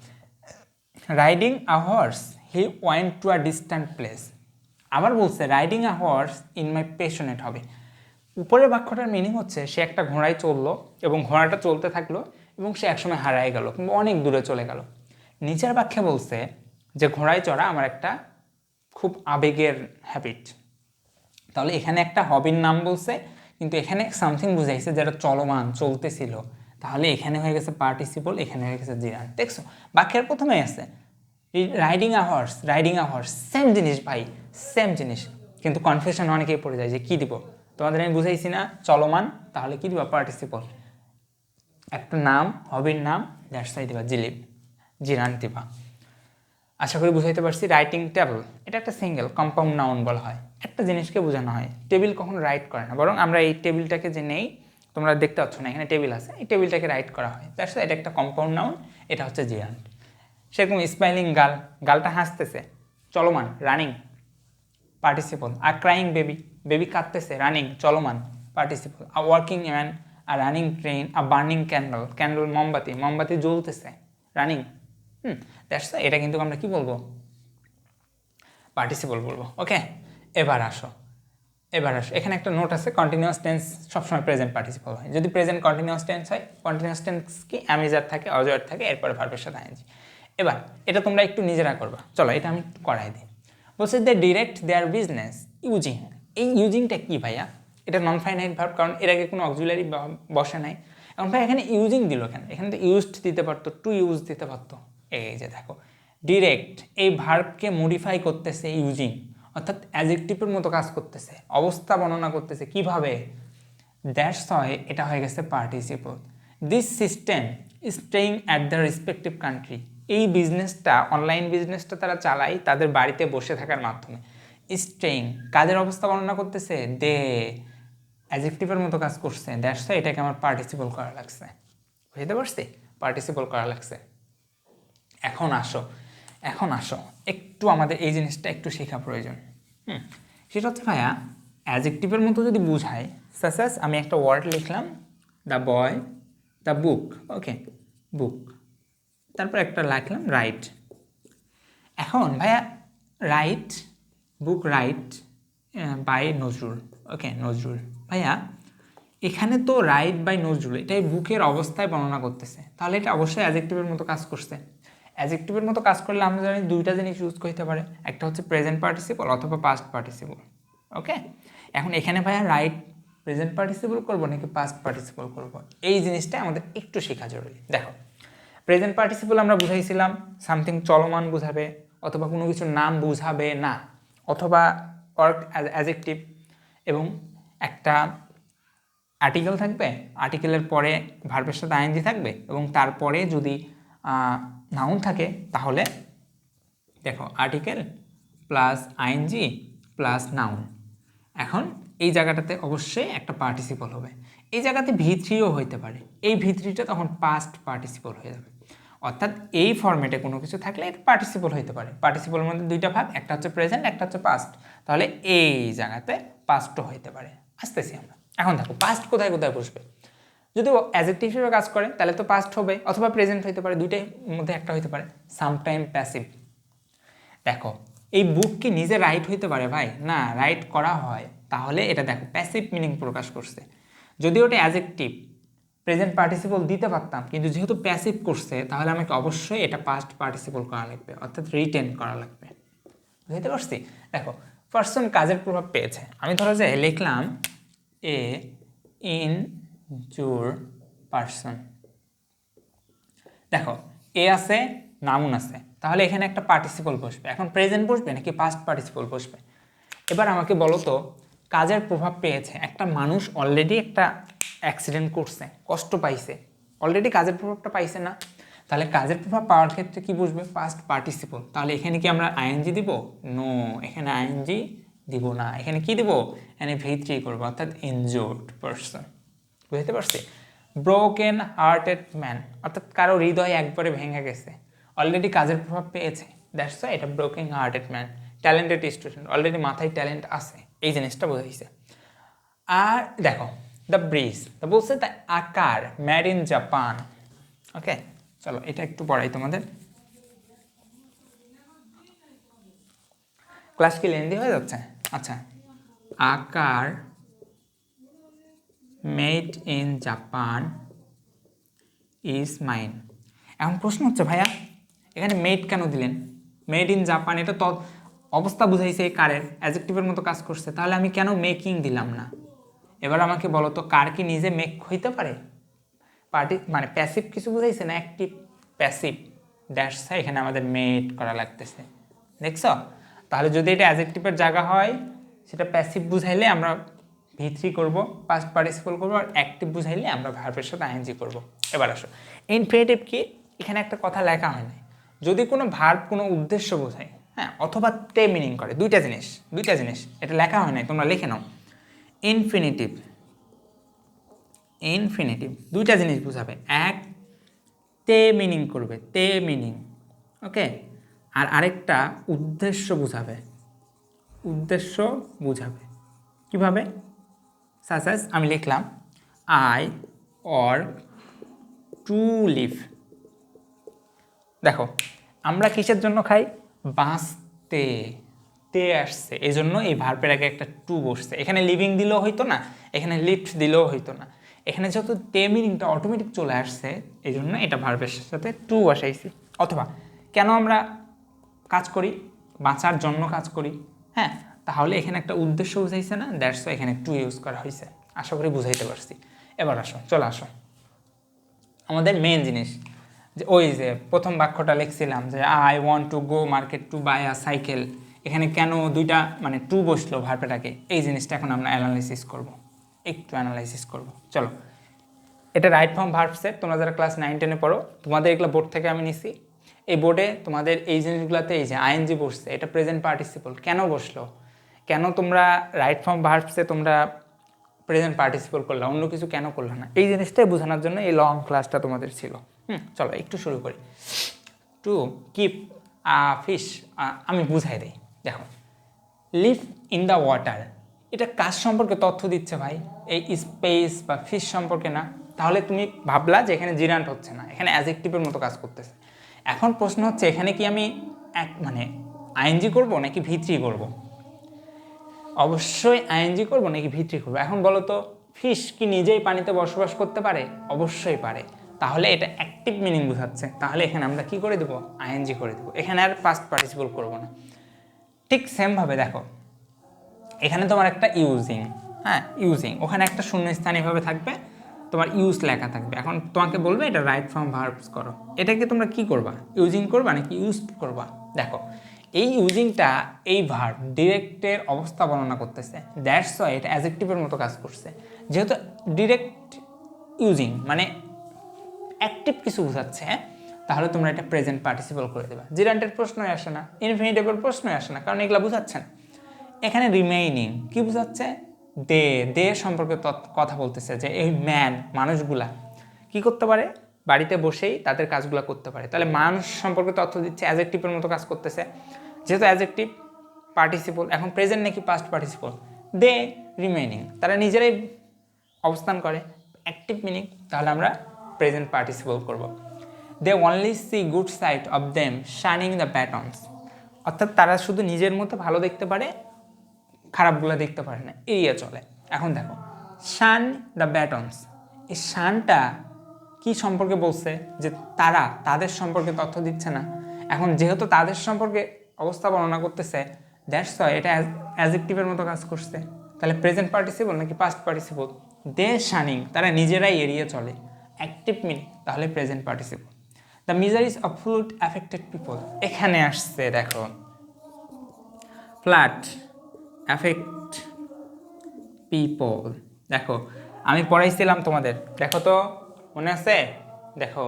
Riding a horse he went to a distant place, আবার বলছে riding a horse in my passionate হবে। উপরের বাক্যটার মিনিং হচ্ছে সে একটা ঘোড়ায় চললো এবং ঘোড়াটা চলতে থাকলো এবং সে একসময় হারায় গেল কিংবা অনেক দূরে চলে গেল। নিচের বাক্যে বলছে যে ঘোড়ায় চড়া আমার একটা খুব আবেগের হ্যাবিট। তাহলে এখানে একটা হবির নাম বলছে, কিন্তু এখানে সামথিং বুঝাইছে যেটা চলমান, চলতেছিল, তাহলে এখানে হয়ে গেছে পার্টিসিপল, এখানে হয়ে গেছে জিরান্ট। দেখছো বাক্যের প্রথমেই আছে riding a horse, riding a horse, same জিনিস ভাই, সেম জিনিস, কিন্তু কনফিউশন অনেকেই পড়ে যায় যে কী দিব। তোমাদের আমি বুঝাইছি না চলমান, তাহলে কী দিবা, পার্টিসিপল, একটা নাম, হবির নাম, দ্যাটস ওয়াই দিবা জিরান্ট দিবা। আশা করি বুঝাইতে পারছি। রাইটিং টেবল, এটা একটা সিঙ্গেল কম্পাউন্ড নাউন বলা হয়, একটা জিনিসকে বোঝানো হয়। টেবিল কখনো রাইট করে না, বরং আমরা এই টেবিলটাকে যে নেই, তোমরা দেখতে পাচ্ছ না এখানে টেবিল আছে, এই টেবিলটাকে রাইট করা হয়, দ্যাটস ওয়াই এটা একটা কম্পাউন্ড নাউন, এটা হচ্ছে জিরান্ট। সেরকম স্মাইলিং গার্ল, গার্লটা হাসতেছে, চলমান, রানিং, পার্টিসিপল। আর ক্রাইং বেবি, বেবি কাঁদতেছে, রানিং, চলমান, participle. A working man, a running train, a burning candle, candle মোমবাতি, মোমবাতি জ্বলতেছে, রানিং। দ্যাটস এটা কিন্তু আমরা কি বলবো, পার্টিসিপল বলবো। ওকে, এবার আসো এখানে একটা নোট আছে, কন্টিনিউয়াস টেন্স সবসময় প্রেজেন্ট পার্টিসিপল হয়। যদি প্রেজেন্ট কন্টিনিউয়াস টেন্স হয়, কন্টিনিউয়াস টেন্স কি অ্যামিজার থাকে, অজয়ার থাকে, এরপরে ভার্বের সাথে আইএনজি। এবার এটা তোমরা একটু নিজেরা করবা, চলো এটা আমি একটু করাই দিই। বলছে দে ডিরেক্ট দেয়ার বিজনেস ইউজিং, এই ইউজিংটা কি ভাইয়া, এটা নন ফাইনাইট ভার্ব, কারণ এর আগে কোনো অক্সিলারি বসে নাই। এখন ভাই এখানে ইউজিং দিল কেন, এখানে তো ইউজড দিতে পারতো, টু ইউজ দিতে পারতো। এই যে দেখো ডিরেক্ট এই ভার্বকে মডিফাই করতেছে ইউজিং, অর্থাৎ অ্যাডজেক্টিভের মতো কাজ করতেছে, অবস্থা বর্ণনা করতেছে কিভাবে, দ্যাটস হয় এটা হয়ে গেছে participle. This system staying at the respective country, এই বিজনেসটা, অনলাইন বিজনেসটা তারা চালায় তাদের বাড়িতে বসে থাকার মাধ্যমে। স্টেইং কাজের অবস্থা বর্ণনা করতেছে, দে অ্যাডজেক্টিভের মতো কাজ করছে, দ্যাটস হয় এটাকে আমার পার্টিসিপল করা লাগছে। বুঝতে পারছি, পার্টিসিপল করা লাগছে। এখন আসো একটু আমাদের এই জিনিসটা একটু শেখা প্রয়োজন। সেটা হচ্ছে ভাইয়া অ্যাডজেক্টিভের মতো যদি বুঝায়, সাস আমি একটা ওয়ার্ড লিখলাম, দ্য বয়, দ্য বুক, ওকে বুক, তারপর একটা লিখলাম রাইট। এখন ভাইয়া write, book write by Nazrul, okay Nazrul, ভাইয়া এখানে তো রাইট বাই নজরুল, এটাই বুকের অবস্থায় বর্ণনা করতেছে, তাহলে এটা অবশ্যই অ্যাডজেক্টিভের মতো কাজ করছে। অ্যাডজেক্টিভের মতো কাজ করলে আমরা জানি দুইটা জিনিস ইউজ করতে পারে, একটা হচ্ছে প্রেজেন্ট পার্টিসিপল অথবা পাস্ট পার্টিসিপল। ওকে, এখন এখানে ভাইয়া রাইট প্রেজেন্ট পার্টিসিপল করবো নাকি পাস্ট পার্টিসিপল করবো, এই জিনিসটা আমাদের একটু শেখা জরুরি। দেখো প্রেজেন্ট পার্টিসিপল আমরা বুঝাইছিলাম সামথিং চলমান বুঝাবে, অথবা কোনো কিছুর নাম বুঝাবে না, অথবা ওয়ার্ক অ্যাডজেক্টিভ, এবং একটা আর্টিকেল থাকবে, আর্টিকেলের পরে ভার্বের সাথে আইএনজি থাকবে, এবং তারপরে যদি নাউন থাকে তাহলে দেখো article plus ING plus noun. এখন এই জায়গাটাতে অবশ্যই একটা পার্টিসিপল হবে, এই জায়গাতে ভি3ও হইতে পারে, এই ভি3টা তখন পাস্ট পার্টিসিপল হয়ে যাবে। অর্থাৎ এই ফরম্যাটে কোনো কিছু থাকলে এটা পার্টিসিপল হইতে পারে। পার্টিসিপলের মধ্যে দুইটা ভাগ, একটা হচ্ছে প্রেজেন্ট, একটা হচ্ছে পাস্ট। তাহলে এই জায়গাতে পাস্টও হইতে পারে। আসতেছি আমরা। এখন দেখো পাস্ট কোথায় কোথায় বসবে। যদি অ্যাডজেক্টিভ হিসেবে কাজ করে তাহলে তো পাস্ট হবে, অথবা প্রেজেন্ট হইতে পারে, দুইটার মধ্যে একটা হইতে পারে। Sometime passive. দেখো এই বুক কি নিজে রাইট হইতে পারে ভাই? না, রাইট করা হয়। তাহলে এটা দেখো প্যাসিভ মিনিং প্রকাশ করছে। যদি ওটা অ্যাডজেক্টিভ প্রেজেন্ট পার্টিসিপল দিতে পারতাম, কিন্তু যেহেতু প্যাসিভ করছে তাহলে আমাকে অবশ্যই এটা পাস্ট পার্টিসিপল করা লাগবে, অর্থাৎ রিটেন করা লাগবে। বুঝতে পারছি? দেখো পার্সন কাজের প্রভাব পেয়েছে। আমি ধরো যে লিখলাম এ ইনজুর পার্সন। দেখো এ আছে, নাউন আছে, তাহলে এখানে একটা পার্টিসিপল বসবে। এখন প্রেজেন্ট বসবে নাকি পাস্ট পার্টিসিপল বসবে? এবার আমাকে বলো তো, কাজের প্রভাব পেয়েছে, একটা মানুষ অলরেডি একটা অ্যাক্সিডেন্ট করছে, কষ্ট পাইছে, অলরেডি কাজের প্রভাবটা পাইছে না? তাহলে কাজের প্রভাব পাওয়ার ক্ষেত্রে কি বুঝবে? Past participle. তাহলে এখানে কি আমরা আইএনজি দিব? নো, এখানে আইএনজি দিব না। এখানে কি দিব? এখানে ভি3 করবো, অর্থাৎ ইনজুরড পারসন। বুঝতে পারছি? ব্রোকেন হার্টেড ম্যান, অর্থাৎ কারো হৃদয় একবারে ভেঙে গেছে, অলরেডি কাজের প্রভাব পেয়েছে, দ্যাটস ওয়াই এটা broken hearted man. Talented student, already মাথায় ট্যালেন্ট আছে, এই জিনিসটা বোঝাইছে। আর দেখো দ্য ব্রিজ, বলছে দ্য আকার মেড ইন জাপান। ওকে, চলো এটা একটু পড়াই তোমাদের। ক্লাস কি লেন্দি হয়ে যাচ্ছে? আচ্ছা, আকার made in Japan is mine. এখন প্রশ্ন হচ্ছে ভাইয়া এখানে মেড কেন দিলেন? মেড ইন জাপান, এটা তো অবস্থা বুঝাইছে এই কারের, অ্যাডজেক্টিভের মতো কাজ করছে, তাহলে আমি কেন মেকিং দিলাম না? এবার আমাকে বলো তো, কার কি নিজে মেক হইতে পারে? মানে প্যাসিভ কিছু বুঝাইছে না, অ্যাক্টিভ প্যাসিভ, দ্যাটস এখানে আমাদের মেড করা লাগতেছে। দেখছো? তাহলে যদি এটা অ্যাডজেক্টিভের জায়গা হয়, সেটা প্যাসিভ বুঝাইলে আমরা ভি3 করব, পাস্ট পার্টিসিপল করবো, আর অ্যাক্টিভ বুঝাইলে আমরা ভার্বের সাথে আইএনজি করব। এবার আসো ইনফিনিটিভ কি? এখানে একটা কথা লেখা হয় না। যদি কোনো ভার্ব কোনো উদ্দেশ্য বোঝায়, হ্যাঁ, অথবা তে মিনিং করে, দুইটা জিনিস এটা লেখা হয় নাই, তোমরা লিখে নাও। ইনফিনিটিভ দুইটা জিনিস বুঝাবে। এক, তে মিনিং করবে, তে মিনিং, ওকে, আর আরেকটা উদ্দেশ্য বুঝাবে, কিভাবে? সাস আমি লিখলাম আই ওয়ার্ক টু লিভ। দেখো আমরা কিসের জন্য খাই? বাঁচতে, তে আসছে, এই জন্য এই ভার্বের আগে একটা টু বসছে। এখানে লিভিং দিলেও হইতো না, এখানে লিফট দিলেও হইতো না, এখানে যেহেতু তে মিনিংটা অটোমেটিক চলে আসছে, এই জন্য এটা ভার্বের সাথে টু বসাইছি। অথবা কেন আমরা কাজ করি? বাঁচার জন্য কাজ করি, হ্যাঁ, তাহলে এখানে একটা উদ্দেশ্য বুঝাইছে না, দ্যাটস ওয়াই এখানে টু ইউজ করা হয়েছে। আশা করি বুঝাইতে পারছি। এবার চলে আসো আমাদের মেন জিনিস, যে ওই যে প্রথম বাক্যটা লিখছিলাম যে I want to go market to buy a cycle, এখানে কেন দুইটা মানে টু বসলো ভার্বটাকে? এই জিনিসটা এখন আমরা অ্যানালাইসিস করব। চলো, এটা রাইট ফর্ম ভার্ব সেট। তোমরা যারা ক্লাস 9-10-এ পড়ো, তোমাদের এগুলো বোর্ড থেকে আমি নিছি। এই বোর্ডে তোমাদের এই জিনিসগুলোতে এই যে আইএনজি বসছে, এটা প্রেজেন্ট পার্টিসিপল কেন বসলো, কেন তোমরা রাইট ফর্ম ভার্বসে তোমরা প্রেজেন্ট পার্টিসিপল করলা, অন্য কিছু কেন করলা না, এই জিনিসটাই বোঝানোর জন্য এই লং ক্লাসটা তোমাদের ছিল। চলো একটু শুরু করি। টু কিপ ফিশ, আমি বুঝাই দিই। দেখো লিভ ইন দ্য ওয়াটার, এটা কাজ সম্পর্কে তথ্য দিচ্ছে ভাই, এই স্পেস বা ফিশ সম্পর্কে না। তাহলে তুমি ভাবলা যে এখানে জিরান্ট হচ্ছে না, এখানে অ্যাডজেক্টিভের মতো কাজ করতেছে। এখন প্রশ্ন হচ্ছে এখানে কি আমি মানে আইএনজি করব নাকি ভি3 করব? অবশ্যই আইএনজি করব নাকি ভি3 করব? এখন বলো তো, ফিশ কি নিজেই পানিতে বসবাস করতে পারে? অবশ্যই পারে। তাহলে এটা অ্যাক্টিভ মিনিং বোঝাচ্ছে, তাহলে এখানে আমরা কি করে দেবো? আইএনজি করে দেবো, এখানে আর পাস্ট পার্টিসিপল করব না। ঠিক সেমভাবে দেখো এখানে তোমার একটা ইউজিং, হ্যাঁ ইউজিং, ওখানে একটা শূন্যস্থান এভাবে থাকবে, তোমার ইউজ লেখা থাকবে। এখন তোমাকে বলবে এটা রাইট ফর্ম ভার্বস করো, এটাকে তোমরা কি করবা? ইউজিং করবা নাকি ইউজ করবা? দেখো এই ইউজিংটা এই ভার্ব ডিরেক্টের অবস্থা বর্ণনা করতেছে, দ্যাটস ওয়াই এটা অ্যাডজেক্টিভের মতো কাজ করছে। যেহেতু ডিরেক্ট ইউজিং মানে অ্যাক্টিভ কিছু বোঝাচ্ছে, তাহলে তোমরা এটা প্রেজেন্ট পার্টিসিপল করে দেবা। জিরান্টের প্রশ্নই আসে না, ইনফিনিটিভের প্রশ্নই আসে না, কারণ এগুলো বোঝাচ্ছে না। এখানে রিমেইনিং কি বোঝাচ্ছে? দে সম্পর্কে কথা বলতেছে যে এই মানুষগুলা কি করতে পারে, বাড়িতে বসেই তাদের কাজগুলো করতে পারে। তাহলে মানুষ সম্পর্কে তথ্য দিচ্ছে, অ্যাডজেক্টিভের মতো কাজ করতেছে। যেহেতু অ্যাডজেক্টিভ পার্টিসিপল, এখন প্রেজেন্ট নাকি পাস্ট পার্টিসিপল? দে রিমেইনিং, তারা নিজেরাই অবস্থান করে, অ্যাক্টিভ মিনিং, তাহলে আমরা প্রেজেন্ট পার্টিসিপল করব। They only see good side of them shining the batons, অর্থাৎ তারা শুধু নিজের মতো ভালো দেখতে পারে, খারাপগুলো দেখতে পারে না, এড়িয়ে চলে। এখন দেখো শান দ্য ব্যাটনস, এই শানটা কি সম্পর্কে বলছে? যে তারা তাদের সম্পর্কে তথ্য দিচ্ছে না। এখন যেহেতু তাদের সম্পর্কে অবস্থা বর্ণনা করতেছে, দ্যাটস ওয়াই এটা অ্যাডজেক্টিভের মতো কাজ করছে। তাহলে প্রেজেন্ট পার্টিসিপল নাকি পাস্ট পার্টিসিপল? দে শানিং, তারা নিজেরাই এড়িয়ে চলে, অ্যাক্টিভ মিনিং, তাহলে present participle. The মিজারিজ of fluid affected people, এখানে আসছে দেখো ফ্লাড অ্যাফেক্ট পিপল। দেখো আমি পড়াইছিলাম তোমাদের, দেখো তো মনে আছে? দেখো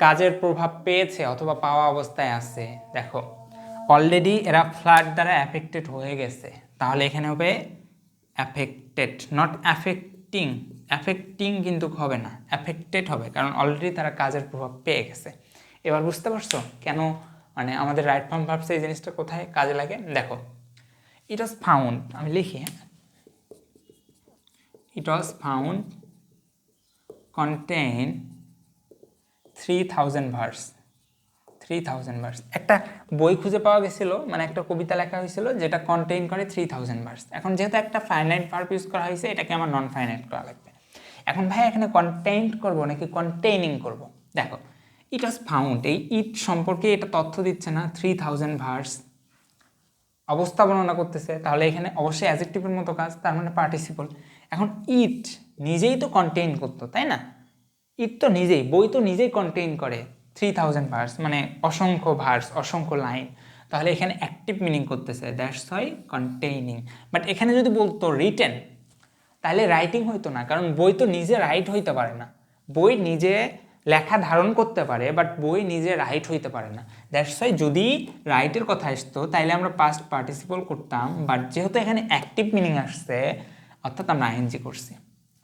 কাজের প্রভাব পেয়েছে অথবা পাওয়া অবস্থায় আছে। দেখো অলরেডি এরা ফ্লাড দ্বারা অ্যাফেক্টেড হয়ে গেছে, তাহলে এখানে হবে অ্যাফেক্টেড, নট অ্যাফেক্টিং। অ্যাফেক্টিং কিন্তু হবে না, অ্যাফেক্টেড হবে, কারণ অলরেডি তারা কাজের প্রভাব পেয়ে গেছে। এবার বুঝতে পারছো কেন মানে আমাদের রাইট ফর্ম ভার্বসে এই জিনিসটা কোথায় কাজে লাগে? দেখো ইট ওয়াজ ফাউন্ড, আমি লিখি, হ্যাঁ, it was found contain 3000 verse, 3000 verse। একটা বই খুঁজে পাওয়া গেছিল, মানে একটা কবিতা লেখা হয়েছিল যেটা কন্টেইন করে 3000 verse। এখন যেহেতু একটা ফাইনাইট ভার্ব ইউজ করা হয়েছে, এটাকে আমার নন ফাইনাইট করা লাগবে। এখন ভাই এখানে কন্টেইন্ট করব নাকি কন্টেইনিং করব? দেখো ইট ওয়াজ ফাউন্ড, এই ইট সম্পর্কে এটা তথ্য দিচ্ছে না, 3000 verse অবস্থা বর্ণনা করতেছে, তাহলে এখানে অবশ্যই অ্যাডজেক্টিভের মতো কাজ, তার মানে পার্টিসিপল। এখন ইট নিজেই তো কন্টেইন করতো, তাই না? ইট তো নিজেই, বই তো নিজেই কন্টেইন করে 3000 ভার্স, মানে অসংখ্য ভার্স, অসংখ্য লাইন, তাহলে এখানে অ্যাক্টিভ মিনিং করতেছে, দ্যাটস হয় কন্টেইনিং। বাট এখানে যদি বলতো রিটেন, তাহলে রাইটিং হইতো না, কারণ বই তো নিজে রাইট হইতে পারে না। বই নিজে লেখা ধারণ করতে পারে, বাট বই নিজে রাইট হইতে পারে না। দ্যাটস ওয়াই যদি রাইটের কথা আসতো তাইলে আমরা পাস্ট পার্টিসিপল করতাম, বাট যেহেতু এখানে অ্যাক্টিভ মিনিং আসছে, অর্থাৎ আমরা আইএনজি করছি।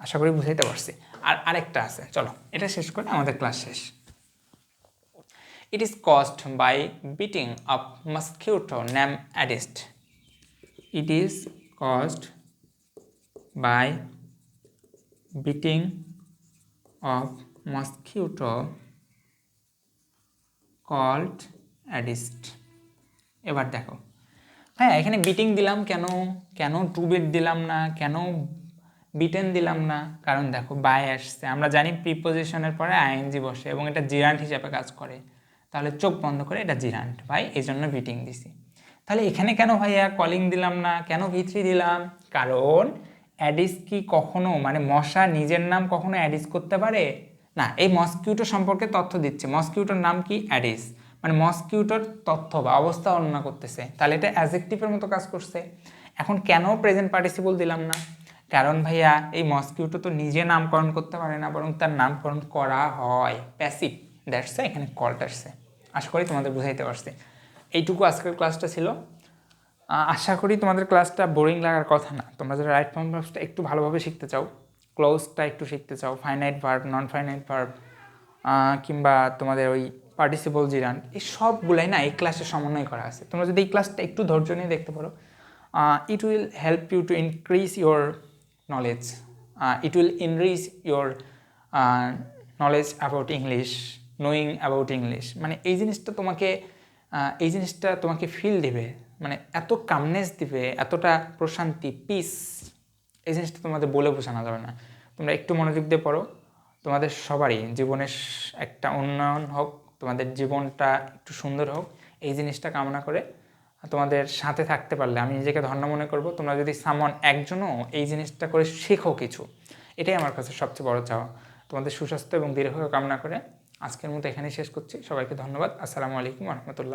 আশা করি বুঝাইতে পারছি। আর আরেকটা আছে, চলো এটা শেষ করে আমাদের ক্লাস শেষ। It is caused by biting of mosquito name Aedes. It is caused by biting of mosquito called Aedes। এবার দেখো হ্যাঁ, এখানে বিটিং দিলাম কেন, কেন টু বিট দিলাম না, কেন বিটেন দিলাম না? কারণ দেখো বাই আসছে, আমরা জানি প্রিপোজিশনের পরে আইএনজি বসে এবং এটা জিরান্ট হিসাবে কাজ করে, তাহলে চোখ বন্ধ করে এটা জিরান্ট ভাই, এই জন্য বিটিং দিছি। তাহলে এখানে কেন ভাইয়া কলিং দিলাম না, কেন ভি3 দিলাম? কারণ অ্যাডিস কি কখনো মানে মশা নিজের নাম কখনো অ্যাডিস করতে পারে না? এই মসকিউটো সম্পর্কে তথ্য দিচ্ছে, মসকিউটোর নাম কি? অ্যাডিস, মানে মসকিউটোর তথ্য বা অবস্থা বর্ণনা করতেছে, তাহলে এটা অ্যাডজেক্টিভের মতো কাজ করছে। এখন কেন প্রেজেন্ট পার্টিসিপল দিলাম না? কারণ ভাইয়া এই মসকিউটো তো নিজে নামকরণ করতে পারে না, বরং তার নামকরণ করা হয়, প্যাসিভ, দ্যাটস এখানে কলটা আসছে। আশা করি তোমাদের বুঝাইতে পারছি। এইটুকু আজকের ক্লাসটা ছিল। আশা করি তোমাদের ক্লাসটা বোরিং লাগার কথা না। তোমরা যারা রাইট ফর্ম ভার্বসটা একটু ভালোভাবে শিখতে চাও, ক্লোজটা একটু শিখতে চাও, ফাইনাইট ভার্ব, নন ফাইনাইট ভার্ব, কিংবা তোমাদের ওই পার্টিসিপল জিরান্ট, এই সবগুলাই না এই ক্লাসে সমন্বয় করা আছে। তোমরা যদি এই ক্লাসটা একটু ধৈর্য নিয়ে দেখতে পারো, it will help you to increase your knowledge. It will enrich your knowledge about English, knowing about English। মানে এই জিনিসটা তোমাকে ফিল দিবে, মানে এত কামনেস দিবে, এতটা প্রশান্তি, পিস, এই জিনিসটা তোমাদের বলে বোঝানো যাবে না। তোমরা একটু মনোযোগ দিয়ে পড়ো, তোমাদের সবারই জীবনের একটা উন্নয়ন হোক, তোমাদের জীবনটা একটু সুন্দর হোক, এই জিনিসটা কামনা করে তোমাদের সাথে থাকতে পারলে আমি নিজেকে ধন্য মনে করব। তোমরা যদি সামন একজনও এই জিনিসটা করে শেখো কিছু, এটাই আমার কাছে সবচেয়ে বড় চাওয়া। তোমাদের সুস্বাস্থ্য এবং দীর্ঘ কামনা করে আজকের মতো এখানেই শেষ করছি। সবাইকে ধন্যবাদ। আসসালামু আলাইকুম ওয়া রাহমাতুল্লাহ।